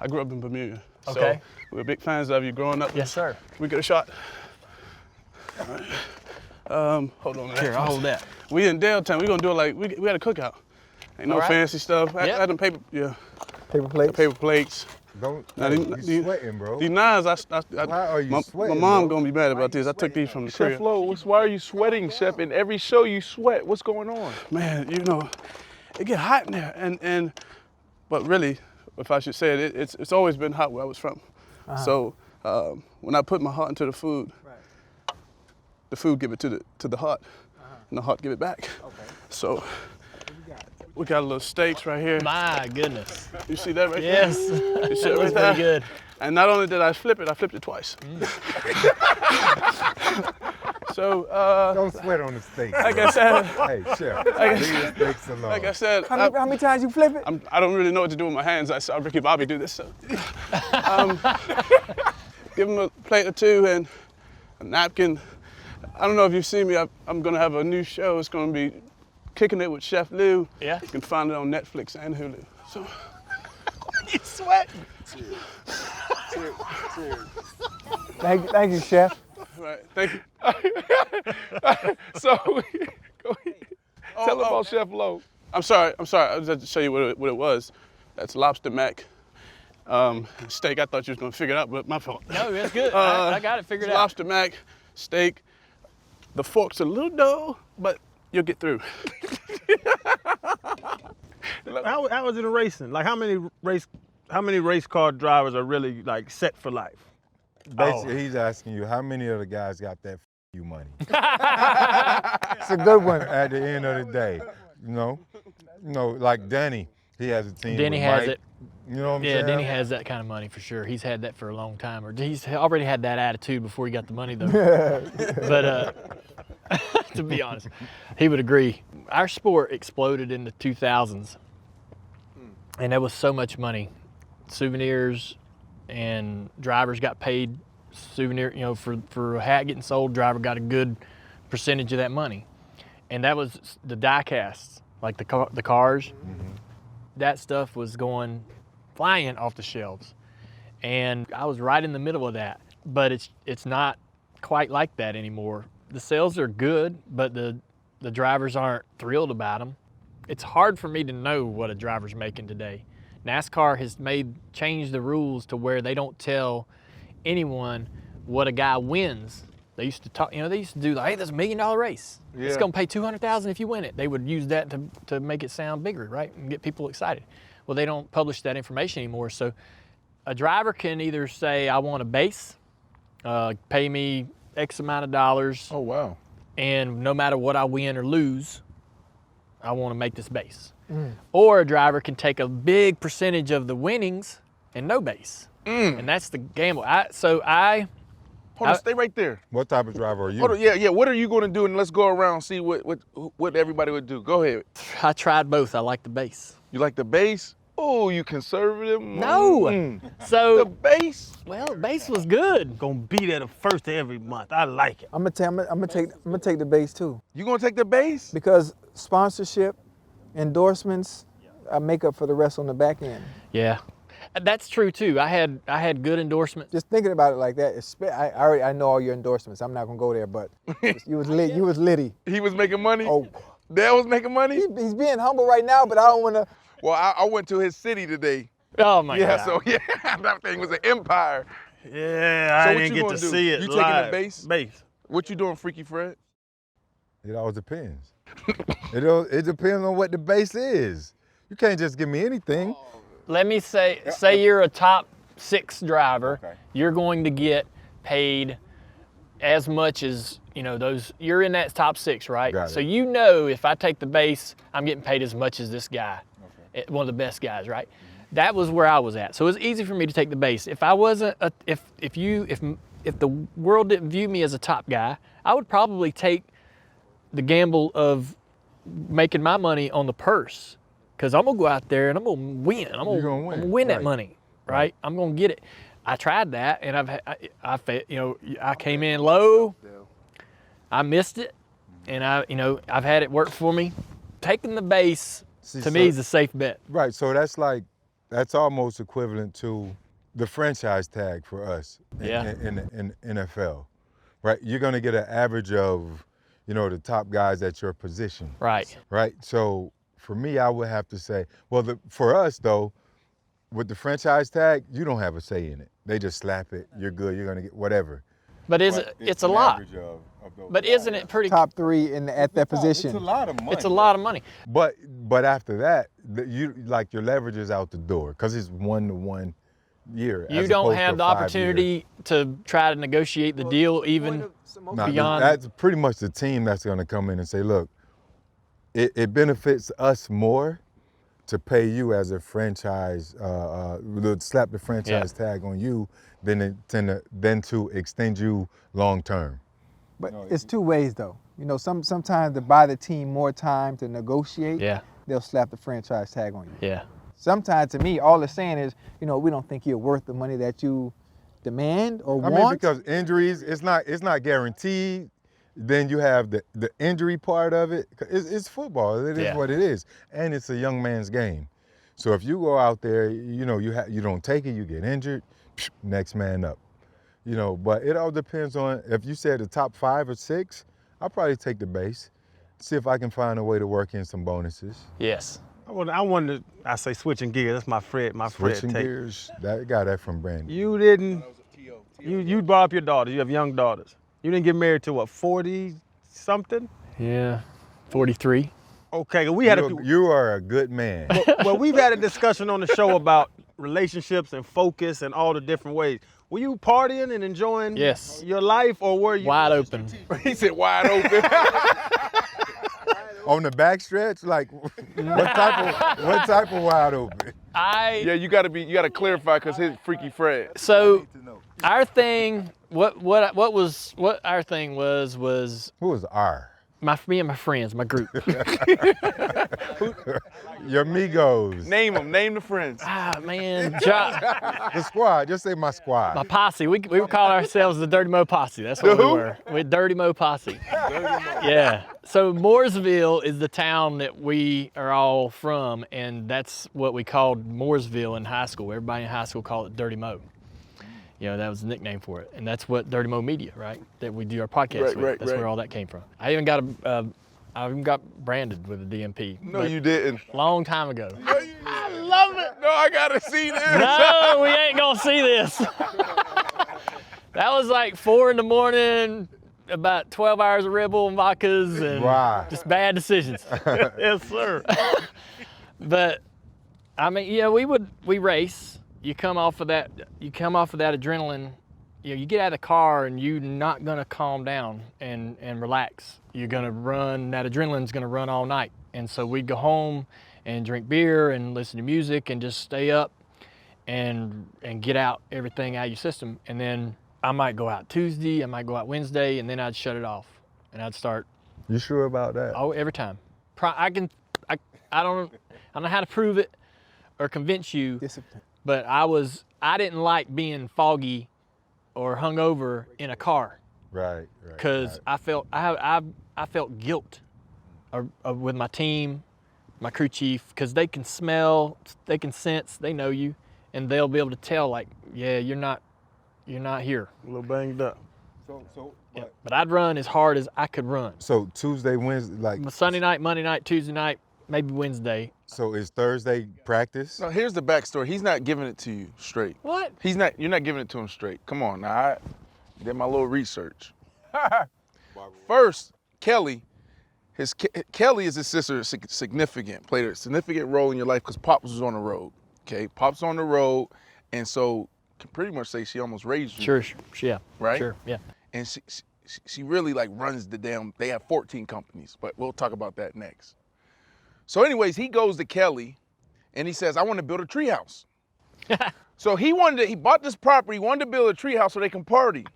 I grew up in Bermuda. Okay. So we're big fans of you growing up. Yes, sir. We get a shot. All right. Hold on. Here, I'll hold that. We in Dale-town. We gonna do it like we had a cookout. Ain't no All right. fancy stuff. I Yep. had them paper plates. Don't. Now, You sweating, bro. These knives, Why are you my sweating, mom bro? gonna be mad about this. I took these from the Chef crib. Lowe, why are you sweating, Chef? In every show you sweat. What's going on? Man, it get hot in there, but really, if I should say it, it's always been hot where I was from. So when I put my heart into the food, the food give it to the heart, and the heart give it back. Okay. So we got a little steaks right here. My goodness. You see that right Yes. there? You see That it was right there? pretty good. And not only did I flip it twice. So, Don't sweat on the steak. like I said, Hey, Chef, leave the steaks alone. like I said, How many times you flip it? I don't really know what to do with my hands. I saw Ricky Bobby do this. So. Give him a plate or two, and a napkin. I don't know if you've seen me. I'm gonna have a new show. It's gonna be Kicking It with Chef Lou. Yeah. You can find it on Netflix and Hulu. So. You sweating? Cheers. Thank you, Chef. Right. Thank you. So, go ahead. Tell them about Chef Low. I'm sorry. I was just to show you what it was. That's lobster mac. Steak. I thought you was gonna figure it out, but my fault. No, that's good. I got it figured it's out. Lobster mac, steak. The fork's a little dull, but you'll get through. How is it in racing? Like how many race car drivers are really like set for life? Basically, he's asking you how many of the guys got that you money It's a good one. at the end of the day. You know, like Denny, he has a team. Denny with has Mike. it. You know what I'm Yeah, saying? Denny has that kind of money for sure. He's had that for a long time, or he's already had that attitude before he got the money though. But to be honest, he would agree. Our sport exploded in the 2000s, and there was so much money. Souvenirs and drivers got paid souvenir, for a hat getting sold, driver got a good percentage of that money. And that was the die casts, like the cars. That stuff was going flying off the shelves. And I was right in the middle of that, but it's not quite like that anymore. The sales are good, but the drivers aren't thrilled about them. It's hard for me to know what a driver's making today. NASCAR has changed the rules to where they don't tell anyone what a guy wins. They used to talk, they used to do like, hey, that's $1 million race. Yeah. It's gonna pay $200,000 if you win it. They would use that to make it sound bigger, right? And get people excited. Well, they don't publish that information anymore. So a driver can either say, I want a base, pay me X amount of dollars. Oh, wow. And no matter what I win or lose, I want to make this base. Or a driver can take a big percentage of the winnings and no base. And that's the gamble. Hold on, stay right there. What type of driver are you? Hold on, yeah. What are you going to do? And let's go around and see what everybody would do. Go ahead. I tried both. I like the base. You like the base? Oh, you conservative? No. So The base? well, base was good. Gonna be there the first of every month. I like it. I'm gonna take the base too, You going to take the base? because sponsorship, endorsements, make up for the rest on the back end. Yeah, that's true too. I had good endorsements. Just thinking about it like that, I know all your endorsements. I'm not gonna go there, but you was lit. You was litty. He was making money? Oh, Dale was making money? he's being humble right now, but I don't wanna. Well, I went to his city today. Oh my Yeah, God. so yeah, that thing was an empire. Yeah, So I what didn't you get gonna to do? see it You taking the live. base? Base. What you doing, Freaky Fred? It all depends. It depends on what the base is. You can't just give me anything. Let me say you're a top 6 driver. Okay. You're going to get paid as much as, you're in that top 6, right? Got it. So if I take the base, I'm getting paid as much as this guy, one of the best guys, right? That was where I was at. So it was easy for me to take the base. If I wasn't, if the world didn't view me as a top guy, I would probably take the gamble of making my money on the purse, because I'm gonna go out there and I'm gonna win. I'm gonna win that Right. money, right? I'm gonna get it. I tried that, and I came in low. I missed it, and I've had it work for me. Taking the base to me is a safe bet. Right, so that's almost equivalent to the franchise tag for us in NFL, right? You're gonna get an average of, the top guys at your position, Right. right? So for me, I would have to say, for us though, with the franchise tag, you don't have a say in it. They just slap it, you're good, you're gonna get whatever. But But it's a an lot. average of those But guys. isn't it pretty? Top 3 at that position. It's a lot of money. It's a lot of money. But after that, your leverage is out the door because it's 1-to-1 year. You as don't opposed have to the 5 opportunity to try to negotiate the deal even. years. Nah, beyond- That's pretty much the team that's going to come in and say, look, it benefits us more to pay you as a franchise, slap the franchise tag on you than to extend you long term. But it's 2 ways though. Sometimes to buy the team more time to negotiate, Yeah. they'll slap the franchise tag on you. Yeah. Sometimes to me, all it's saying is, we don't think you're worth the money that you demand or I want. mean, because injuries, it's not guaranteed. Then you have the injury part of it. It's football. It is what it is, and it's a young man's game. So if you go out there, you know, you don't take it, you get injured, next man up. You know, but it all depends on, if you said the top 5 or 6, I'll probably take the base, see if I can find a way to work in some bonuses. Yes. I wanted, I say switching gears, that's my Fred Switching take. gears, that got that from Brandon. You didn't, you brought up your daughters, you have young daughters. You didn't get married till what, 40 something? Yeah. 43. Okay, we had You are a good man. well, we've had a discussion on the show about relationships and focus and all the different ways. Were you partying and enjoying your life, or were you wide open? He said wide open. On the backstretch, like what type of wide open? Yeah, you gotta clarify because his Freaky Fred. So our thing, what our thing was Who was R? me and my friends, my group. Your amigos. Name the friends. Ah man, The squad, just say my squad. my posse. We would call ourselves the Dirty Mo Posse. That's what we were. We're Dirty Mo Posse. Yeah. So Mooresville is the town that we are all from, and that's what we called Mooresville in high school. Everybody in high school called it Dirty Mo. You know, that was the nickname for it, and that's what Dirty Mo Media, right? That we do our podcast with. That's where all that came from. I even got branded with a DMP. No, you didn't. Long time ago. No, you didn't. I love it. No, I gotta see this. No, we ain't gonna see this. That was like 4 in the morning, about 12 hours of Red Bull and vodkas, and just bad decisions. Yes, sir. But I mean, yeah, we race. You come off of that adrenaline. You know, you get out of the car and you're not gonna calm down and relax. You're gonna run. That adrenaline's gonna run all night. And so we'd go home and drink beer and listen to music and just stay up and get out everything out of your system. And then I might go out Tuesday, I might go out Wednesday, and then I'd shut it off and I'd start. You sure about that? Oh, every time. I don't know how to prove it or convince you. Discipline. But I didn't like being foggy or hungover in a car. Right. Because I felt guilt with my team, my crew chief, because they can smell, they can sense, they know you, and they'll be able to tell, like, yeah, you're not here. A little banged up. Yeah. But I'd run as hard as I could run. So Tuesday, Wednesday, like Sunday night, Monday night, Tuesday night, maybe Wednesday. So is Thursday practice? No, here's the backstory. He's not giving it to you straight. What? You're not giving it to him straight. Come on, now I did my little research. First, Kelly is his sister, significant, played a significant role in your life because Pops was on the road. Okay, Pops on the road, and so can pretty much say she almost raised you. Sure, yeah. Right? Sure, yeah. And she really like runs the damn, they have 14 companies, but we'll talk about that next. So anyways, he goes to Kelly and he says, I want to build a treehouse. So he bought this property, wanted to build a treehouse so they can party.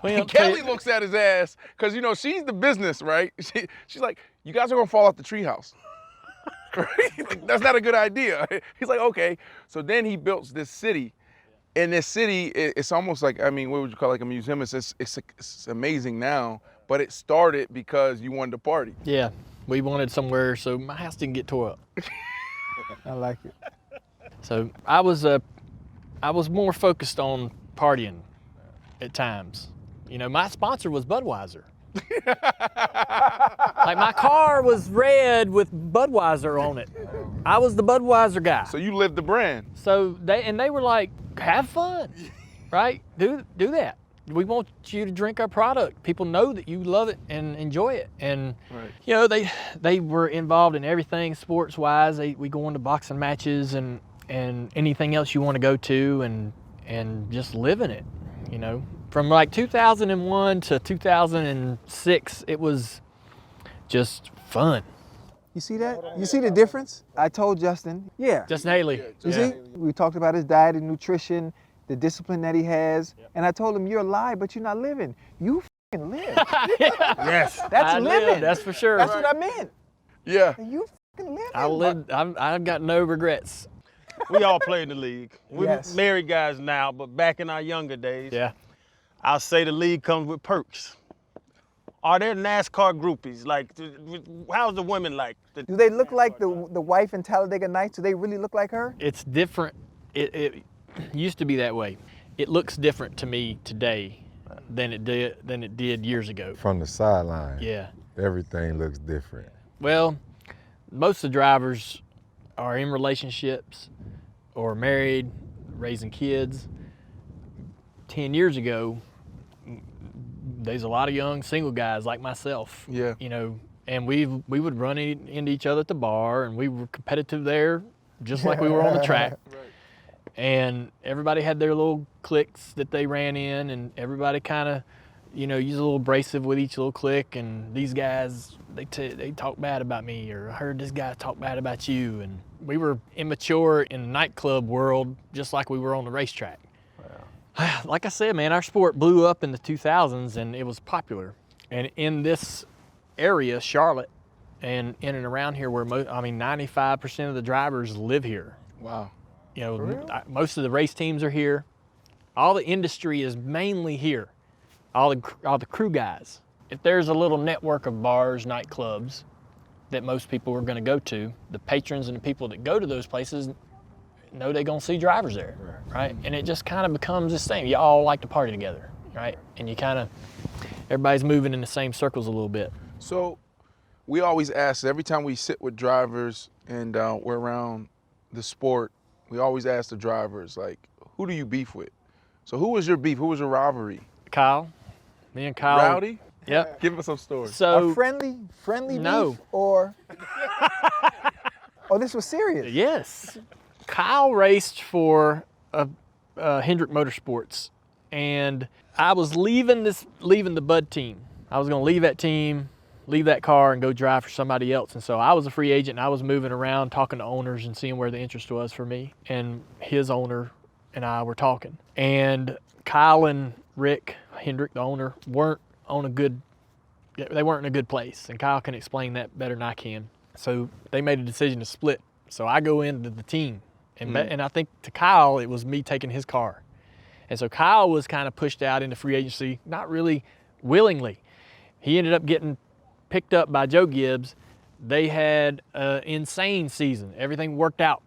Well, And Kelly looks at his ass, because you know, she's the business, right? She's like, you guys are gonna fall off the treehouse. Right? Like, that's not a good idea. He's like, okay. So then he built this city. And this city, it's almost like, I mean, what would you call it, like a museum? It's amazing now, but it started because you wanted to party. Yeah, we wanted somewhere so my house didn't get tore up. I like it. So I was more focused on partying at times. You know, my sponsor was Budweiser. Like my car was red with Budweiser on it. I was the Budweiser guy. So you lived the brand. So they were like, have fun, right? Do that. We want you to drink our product. People know that you love it and enjoy it. And you know, they were involved in everything sports-wise. We go into boxing matches and anything else you want to go to and just live in it, you know. From like 2001 to 2006, it was just fun. You see that? You see the difference? I told Justin, Justin Haley. You see? We talked about his diet and nutrition, the discipline that he has, and I told him, you're alive, but you're not living. You f***ing live. Yes. That's living. That's for sure. That's what I meant. Yeah. You f***ing living. I lived. I've got no regrets. We all play in the league. We're Yes. married guys now, but back in our younger days, Yeah. I'll say the league comes with perks. Are there NASCAR groupies? Like, how's the women like? Do they look like the wife in Talladega Nights? Do they really look like her? It's different. It used to be that way. It looks different to me today than it did years ago. From the sideline, Yeah. everything looks different. Well, most of the drivers are in relationships or married, raising kids. 10 years ago, there's a lot of young single guys like myself. Yeah. You know, and we would run into each other at the bar, and we were competitive there, just like we were on the track. And everybody had their little cliques that they ran in, and everybody kind of, you know, used a little abrasive with each little clique. And these guys, they talk bad about me, or I heard this guy talk bad about you. And we were immature in the nightclub world, just like we were on the racetrack. Wow. Like I said, man, our sport blew up in the 2000s, and it was popular. And in this area, Charlotte, and in and around here, where 95% of the drivers live here. Wow. You know, most of the race teams are here. All the industry is mainly here. All the crew guys. If there's a little network of bars, nightclubs that most people are going to go to, the patrons and the people that go to those places know they're going to see drivers there, right? And it just kind of becomes this thing. You all like to party together, right? And you kind of, everybody's moving in the same circles a little bit. So we always ask, every time we sit with drivers and we're around the sport, we always ask the drivers, like, who do you beef with? So who was your beef? Who was your rivalry? Kyle, me and Kyle. Rowdy? Yep. Give us some stories. So, A friendly No. beef, or oh, this was serious. yes, Kyle raced for Hendrick Motorsports, and I was leaving the Bud team. I was going to leave that team, leave that car, and go drive for somebody else. And so I was a free agent, and I was moving around talking to owners and seeing where the interest was for me. And his owner and I were talking. And Kyle and Rick Hendrick, the owner, weren't in a good place. And Kyle can explain that better than I can. So they made a decision to split. So I go into the team. And I think to Kyle, it was me taking his car. And so Kyle was kind of pushed out into free agency, not really willingly. He ended up getting picked up by Joe Gibbs. They had an insane season. Everything worked out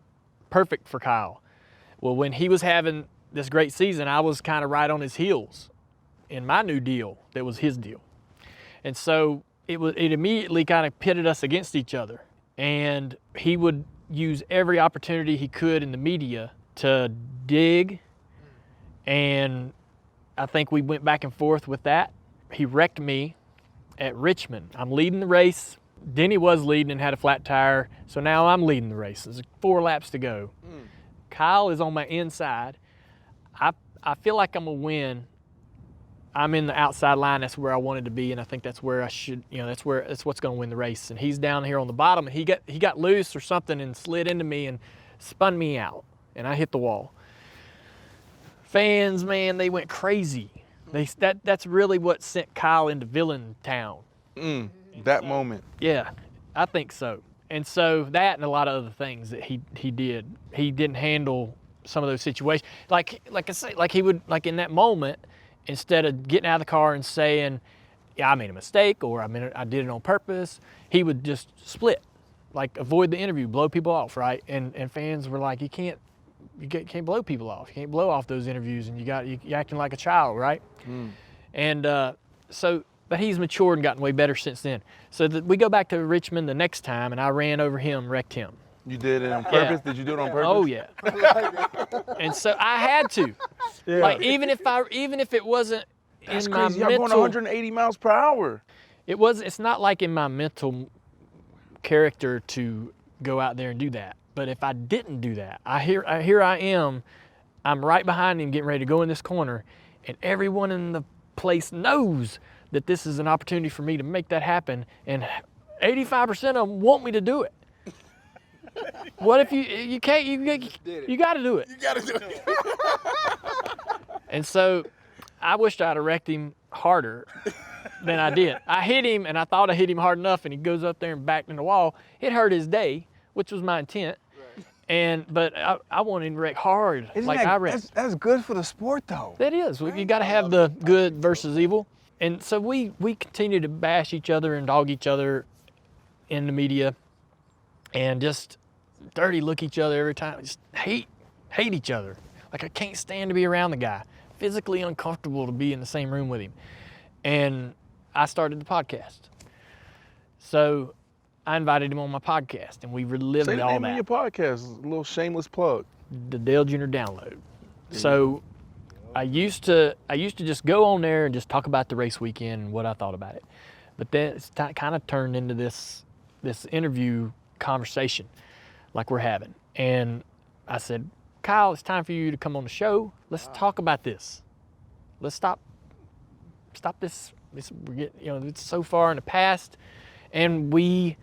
perfect for Kyle. Well, when he was having this great season, I was kind of right on his heels in my new deal that was his deal. And so it immediately kind of pitted us against each other. And he would use every opportunity he could in the media to dig. And I think we went back and forth with that. He wrecked me at Richmond. I'm leading the race. Denny was leading and had a flat tire, so now I'm leading the race. There's 4 laps to go. Kyle is on my inside. I feel like I'm gonna win. I'm in the outside line. That's where I wanted to be, and I think that's where I should. You know, that's what's gonna win the race. And he's down here on the bottom, and he got loose or something and slid into me and spun me out, and I hit the wall. Fans, man, they went crazy. That's really what sent Kyle into villain town. That moment. Yeah, I think so. And so that and a lot of other things that he did. He didn't handle some of those situations. Like I say, like he would, like in that moment, instead of getting out of the car and saying, yeah, I made a mistake, or I did it on purpose, he would just split, like avoid the interview, blow people off, right? And fans were like, you can't blow people off. You can't blow off those interviews, and you're acting like a child, right? And but he's matured and gotten way better since then. So we go back to Richmond the next time, and I ran over him, wrecked him. You did it on purpose? Yeah. Did you do it on purpose? Oh yeah. And so I had to. Yeah. Like even if it wasn't That's in crazy. my Y'all mental, going 180 miles per hour. it's not like in my mental character to go out there and do that. But if I didn't do that, here I am, I'm right behind him getting ready to go in this corner, and everyone in the place knows that this is an opportunity for me to make that happen, and 85% of them want me to do it. What if you can't, you got to do it. You gotta do it. And so I wished I'd have wrecked him harder than I did. I hit him, and I thought I hit him hard enough, and he goes up there and backed in the wall. It hurt his day, which was my intent. But I wanted to wreck hard, Isn't like that, I wreck. that's good for the sport, though. That is. You got to have the good versus evil. And so we continue to bash each other and dog each other in the media and just dirty look each other every time. Just hate each other. Like, I can't stand to be around the guy. Physically uncomfortable to be in the same room with him. And I started the podcast. So I invited him on my podcast, and we relived Say the all name of that. your podcast, a little shameless plug. The Dale Jr Download. So I used to just go on there and just talk about the race weekend and what I thought about it. But then it's kind of turned into this interview conversation like we're having. And I said, Kyle, it's time for you to come on the show. Let's talk about this. Let's stop this. We're getting, it's so far in the past. And we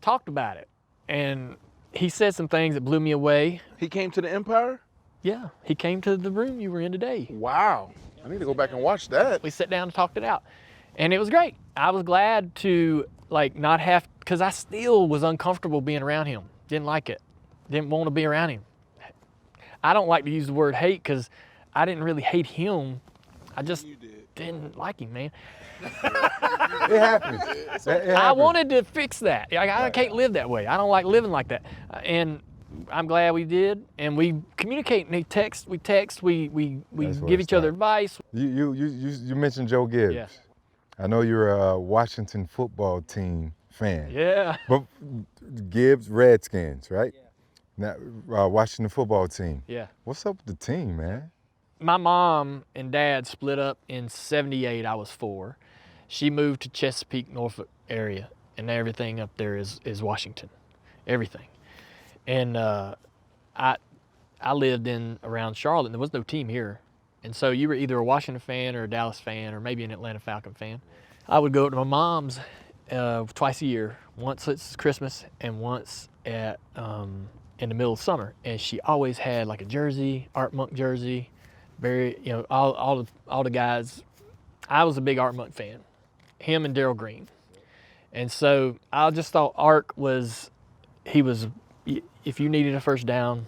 talked about it. And he said some things that blew me away. He came to the Empire? Yeah, he came to the room you were in today. Wow. I need to go back and watch that. We sat down and talked it out. And it was great. I was glad to not have, because I still was uncomfortable being around him. Didn't like it. Didn't want to be around him. I don't like to use the word hate because I didn't really hate him. I just didn't like him, man. It happens. I wanted to fix that. I can't live that way. I don't like living like that. And I'm glad we did. And we communicate and we text, we That's where give it each other started. advice. You mentioned Joe Gibbs. Yeah. I know you're a Washington football team fan. Yeah. But Gibbs Redskins, right? Yeah. Now, Washington football team. Yeah. What's up with the team, man? My mom and dad split up in '78. I was 4. She moved to Chesapeake, Norfolk area, and everything up there is Washington, everything. And I lived in around Charlotte, and there was no team here. And so you were either a Washington fan or a Dallas fan or maybe an Atlanta Falcon fan. I would go to my mom's twice a year, once at Christmas and once at in the middle of summer. And she always had like a jersey, Art Monk jersey, all the guys. I was a big Art Monk fan, him and Darryl Green. And so I just thought Art was, if you needed a first down,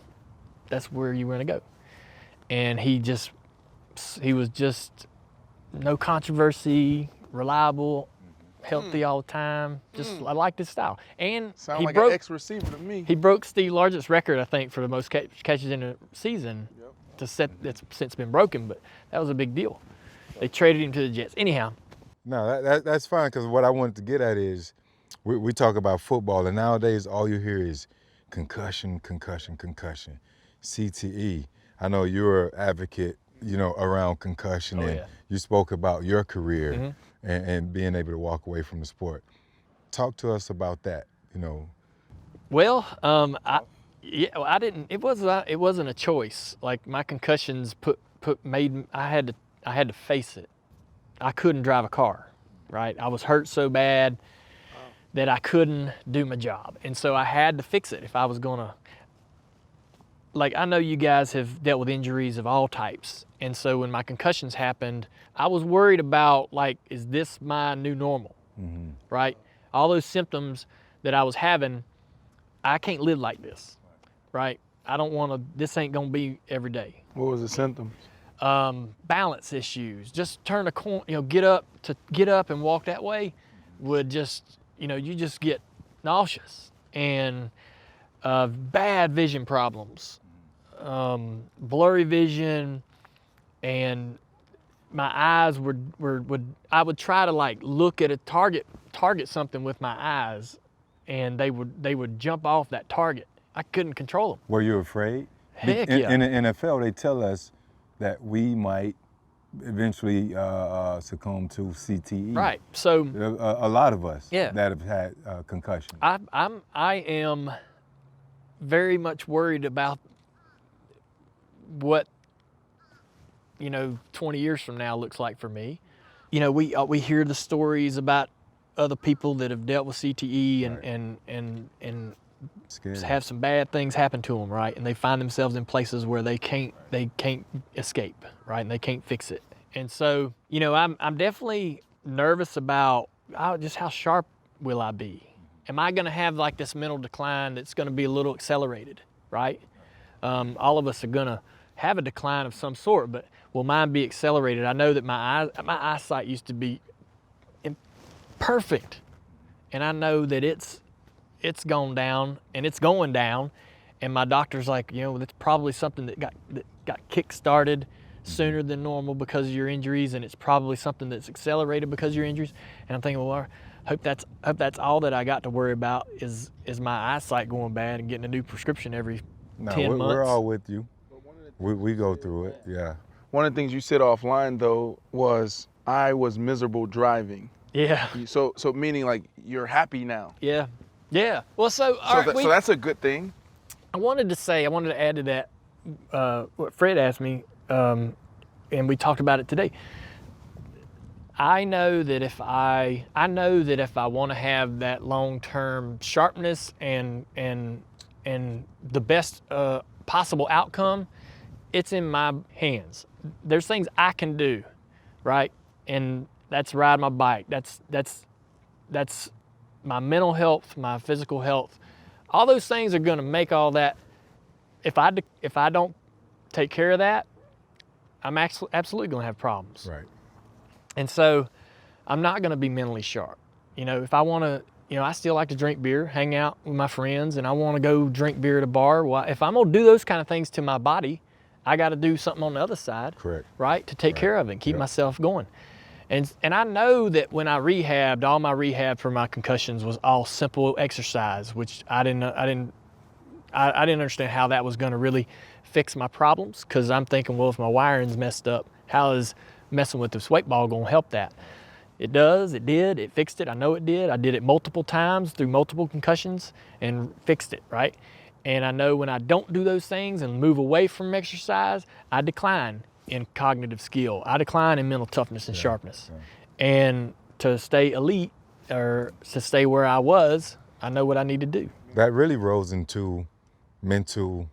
that's where you were gonna go. And he was just no controversy, reliable, healthy all the time. I liked his style. And Sound like an ex-receiver to me. he broke Steve Largent's record, I think, for the most catches in a season. That's since been broken, but that was a big deal. They traded him to the Jets. Anyhow. No, that's fine, because what I wanted to get at is we talk about football, and nowadays all you hear is concussion, concussion, concussion, CTE. I know you're an advocate, around concussion, and you spoke about your career and being able to walk away from the sport. Talk to us about that, Well, I didn't. It wasn't a choice. Like my concussions I had to face it. I couldn't drive a car, right? I was hurt so bad that I couldn't do my job, and so I had to fix it if I was gonna. Like, I know you guys have dealt with injuries of all types, and so when my concussions happened, I was worried about, is this my new normal, right? All those symptoms that I was having, I can't live like this, right? I don't want to, this ain't gonna be every day. What was the symptoms? Balance issues, just turn a corner, get up and walk that way would just, you just get nauseous. And bad vision problems, blurry vision, and my eyes I would try to look at a target something with my eyes, and they would jump off that target. I couldn't control them. Were you afraid? Heck yeah. In the NFL, they tell us that we might eventually succumb to CTE. Right. So a lot of us Yeah. that have had concussion. I am very much worried about what 20 years from now looks like for me. We hear the stories about other people that have dealt with CTE and Scary. have some bad things happen to them, right? And they find themselves in places where they can't escape, right? And they can't fix it. And so, I'm definitely nervous about just how sharp will I be? Am I gonna have this mental decline that's gonna be a little accelerated? right? All of us are gonna have a decline of some sort, but will mine be accelerated? I know that my eyesight used to be perfect, and I know that it's gone down and it's going down, and my doctor's like, you know, that's probably something that got kick-started sooner than normal because of your injuries, and it's probably something that's accelerated because of your injuries. And I'm thinking, well, I hope that's all that I got to worry about is my eyesight going bad and getting a new prescription every 10 months. We're all with you. We go through it, yeah. One of the things you said offline though was I was miserable driving. Yeah. So meaning like you're happy now. Yeah. Yeah. Well, so that's a good thing. I wanted to add to that what Fred asked me, and we talked about it today. I know that if I want to have that long-term sharpness and the best possible outcome, it's in my hands. There's things I can do, right? And that's ride my bike. That's my mental health, my physical health. All those things are gonna make all that. If I don't take care of that, I'm absolutely gonna have problems. Right. And so I'm not gonna be mentally sharp. You know, if I wanna, you know, I still like to drink beer, hang out with my friends, and I wanna go drink beer at a bar. Well, if I'm gonna do those kind of things to my body, I gotta do something on the other side. Correct. Right? To take care of it and keep myself going. And I know that when I rehabbed, all my rehab for my concussions was all simple exercise, which I didn't understand how that was gonna really fix my problems, because I'm thinking, well, if my wiring's messed up, how is messing with this weight ball gonna help that? It does, it did, it fixed it, I know it did. I did it multiple times through multiple concussions and fixed it, right? And I know when I don't do those things and move away from exercise, I decline in cognitive skill. I decline in mental toughness and sharpness. Yeah. And to stay elite, or to stay where I was, I know what I need to do. That really rolls into mental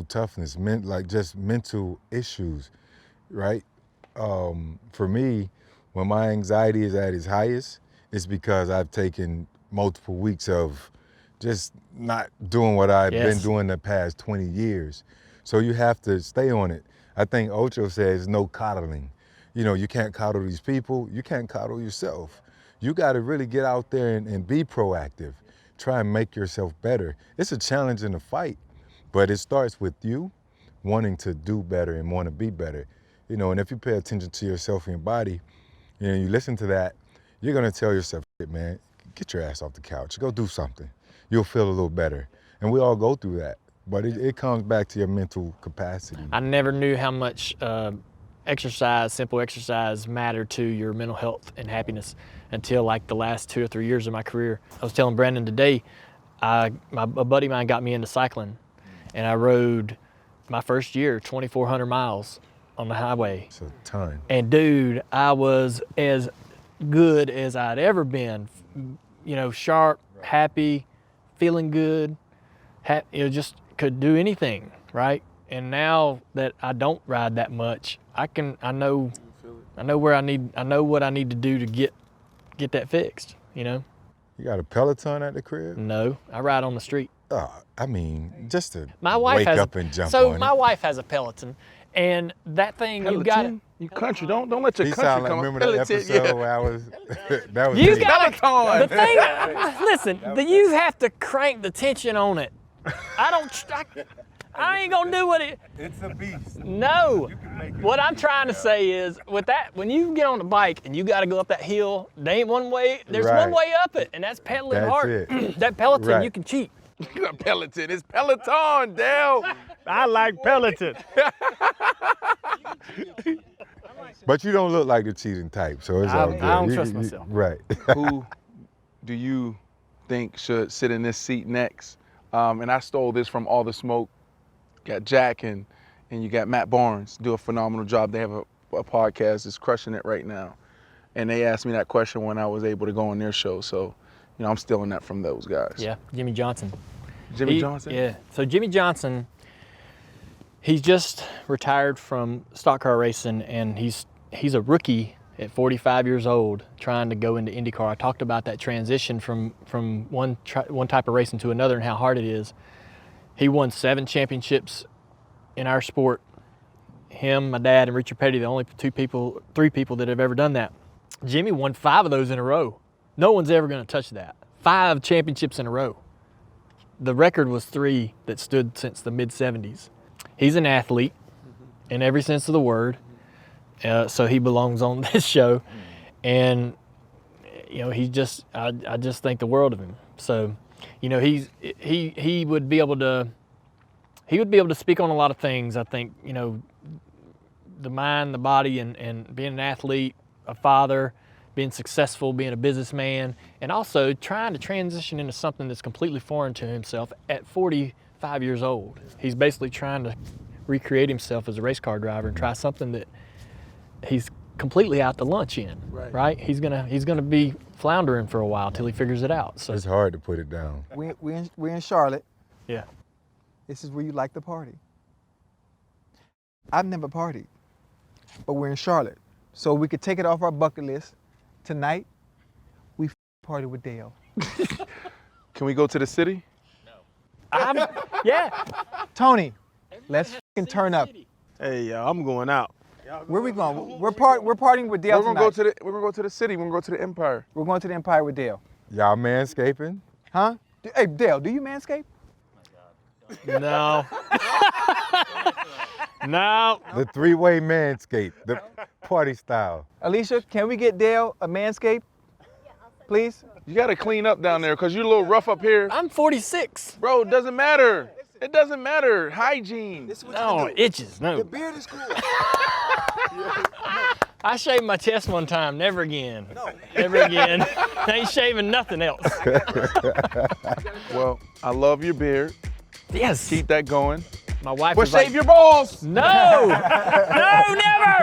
toughness, like just mental issues, right? For me, when my anxiety is at its highest, it's because I've taken multiple weeks of just not doing what I've been doing the past 20 years. So you have to stay on it. I think Ocho says no coddling. You know, you can't coddle these people, you can't coddle yourself. You gotta really get out there and be proactive. Try and make yourself better. It's a challenge and a fight, but it starts with you wanting to do better and want to be better. You know, and if you pay attention to yourself and your body, you know, you listen to that, you're gonna tell yourself, man, get your ass off the couch, go do something. You'll feel a little better. And we all go through that, but it comes back to your mental capacity. I never knew how much simple exercise mattered to your mental health and happiness until like the last 2 or 3 years of my career. I was telling Brandon today, a buddy of mine got me into cycling, and I rode my first year 2,400 miles on the highway. It's a ton. And dude, I was as good as I'd ever been, you know, sharp, happy, feeling good, you know, just could do anything, right? And now that I don't ride that much, I know what I need to do to get that fixed, you know? You got a Peloton at the crib? No, I ride on the street. I mean, just to wake up and jump on it. So my wife has a Peloton, and that thing, Peloton? you got it. You country, don't let your He country sound like, come up. remember that episode where I was, that was You me. got Peloton. the thing. Listen, you have to crank the tension on it. I ain't gonna do what it. It's a beast. No. What I'm trying to say is, with that, when you get on the bike and you got to go up that hill, there ain't one way. There's one way up it, and that's pedaling That's hard. it. That Peloton, Right. you can cheat. Peloton. It's Peloton, Dale. I like Peloton. But you don't look like the cheating type, so it's all good. I don't trust myself. Right. Who do you think should sit in this seat next? And I stole this from All the Smoke. Got Jack and you got Matt Barnes, do a phenomenal job. They have a podcast that's crushing it right now. And they asked me that question when I was able to go on their show. So, you know, I'm stealing that from those guys. Yeah, Jimmy Johnson. Jimmy Johnson? Yeah. So Jimmy Johnson, he's just retired from stock car racing, and he's a rookie at 45 years old trying to go into IndyCar. I talked about that transition from one type of racing to another and how hard it is. He won 7 championships in our sport. Him, my dad, and Richard Petty, the only 3 people that have ever done that. Jimmy won 5 of those in a row. No one's ever going to touch that. 5 championships in a row. The record was 3 that stood since the mid-'70s. He's an athlete in every sense of the word, so he belongs on this show. And you know, I just think the world of him. So, you know, he would be able to speak on a lot of things. I think, you know, the mind, the body, and being an athlete, a father, being successful, being a businessman, and also trying to transition into something that's completely foreign to himself at 45 years old. He's basically trying to recreate himself as a race car driver and try something that he's completely out to lunch in, right? He's gonna be floundering for a while till he figures it out. So It's hard to put it down. We're in Charlotte. yeah. This is where you like to party. I've never partied, but we're in Charlotte. So we could take it off our bucket list. Tonight, we party with Dale. Can we go to the city? Yeah. Tony, let's turn up. Hey, y'all, I'm going out. Where we going? We're partying with Dale We're gonna tonight. go to the city. We're gonna go to the Empire. We're going to the Empire with Dale. Y'all manscaping? Huh? Hey, Dale, do you manscape? No. No. The 3-way manscape, the party style. Alicia, can we get Dale a manscape? Please? You gotta clean up down there because you're a little rough up here. I'm 46. Bro, it doesn't matter. It doesn't matter. Hygiene. No, it itches. No. The beard is cool. I shaved my chest one time. Never again. Never again. I ain't shaving nothing else. Well, I love your beard. Yes. Keep that going. My wife But was like, shave your balls. no. No, never.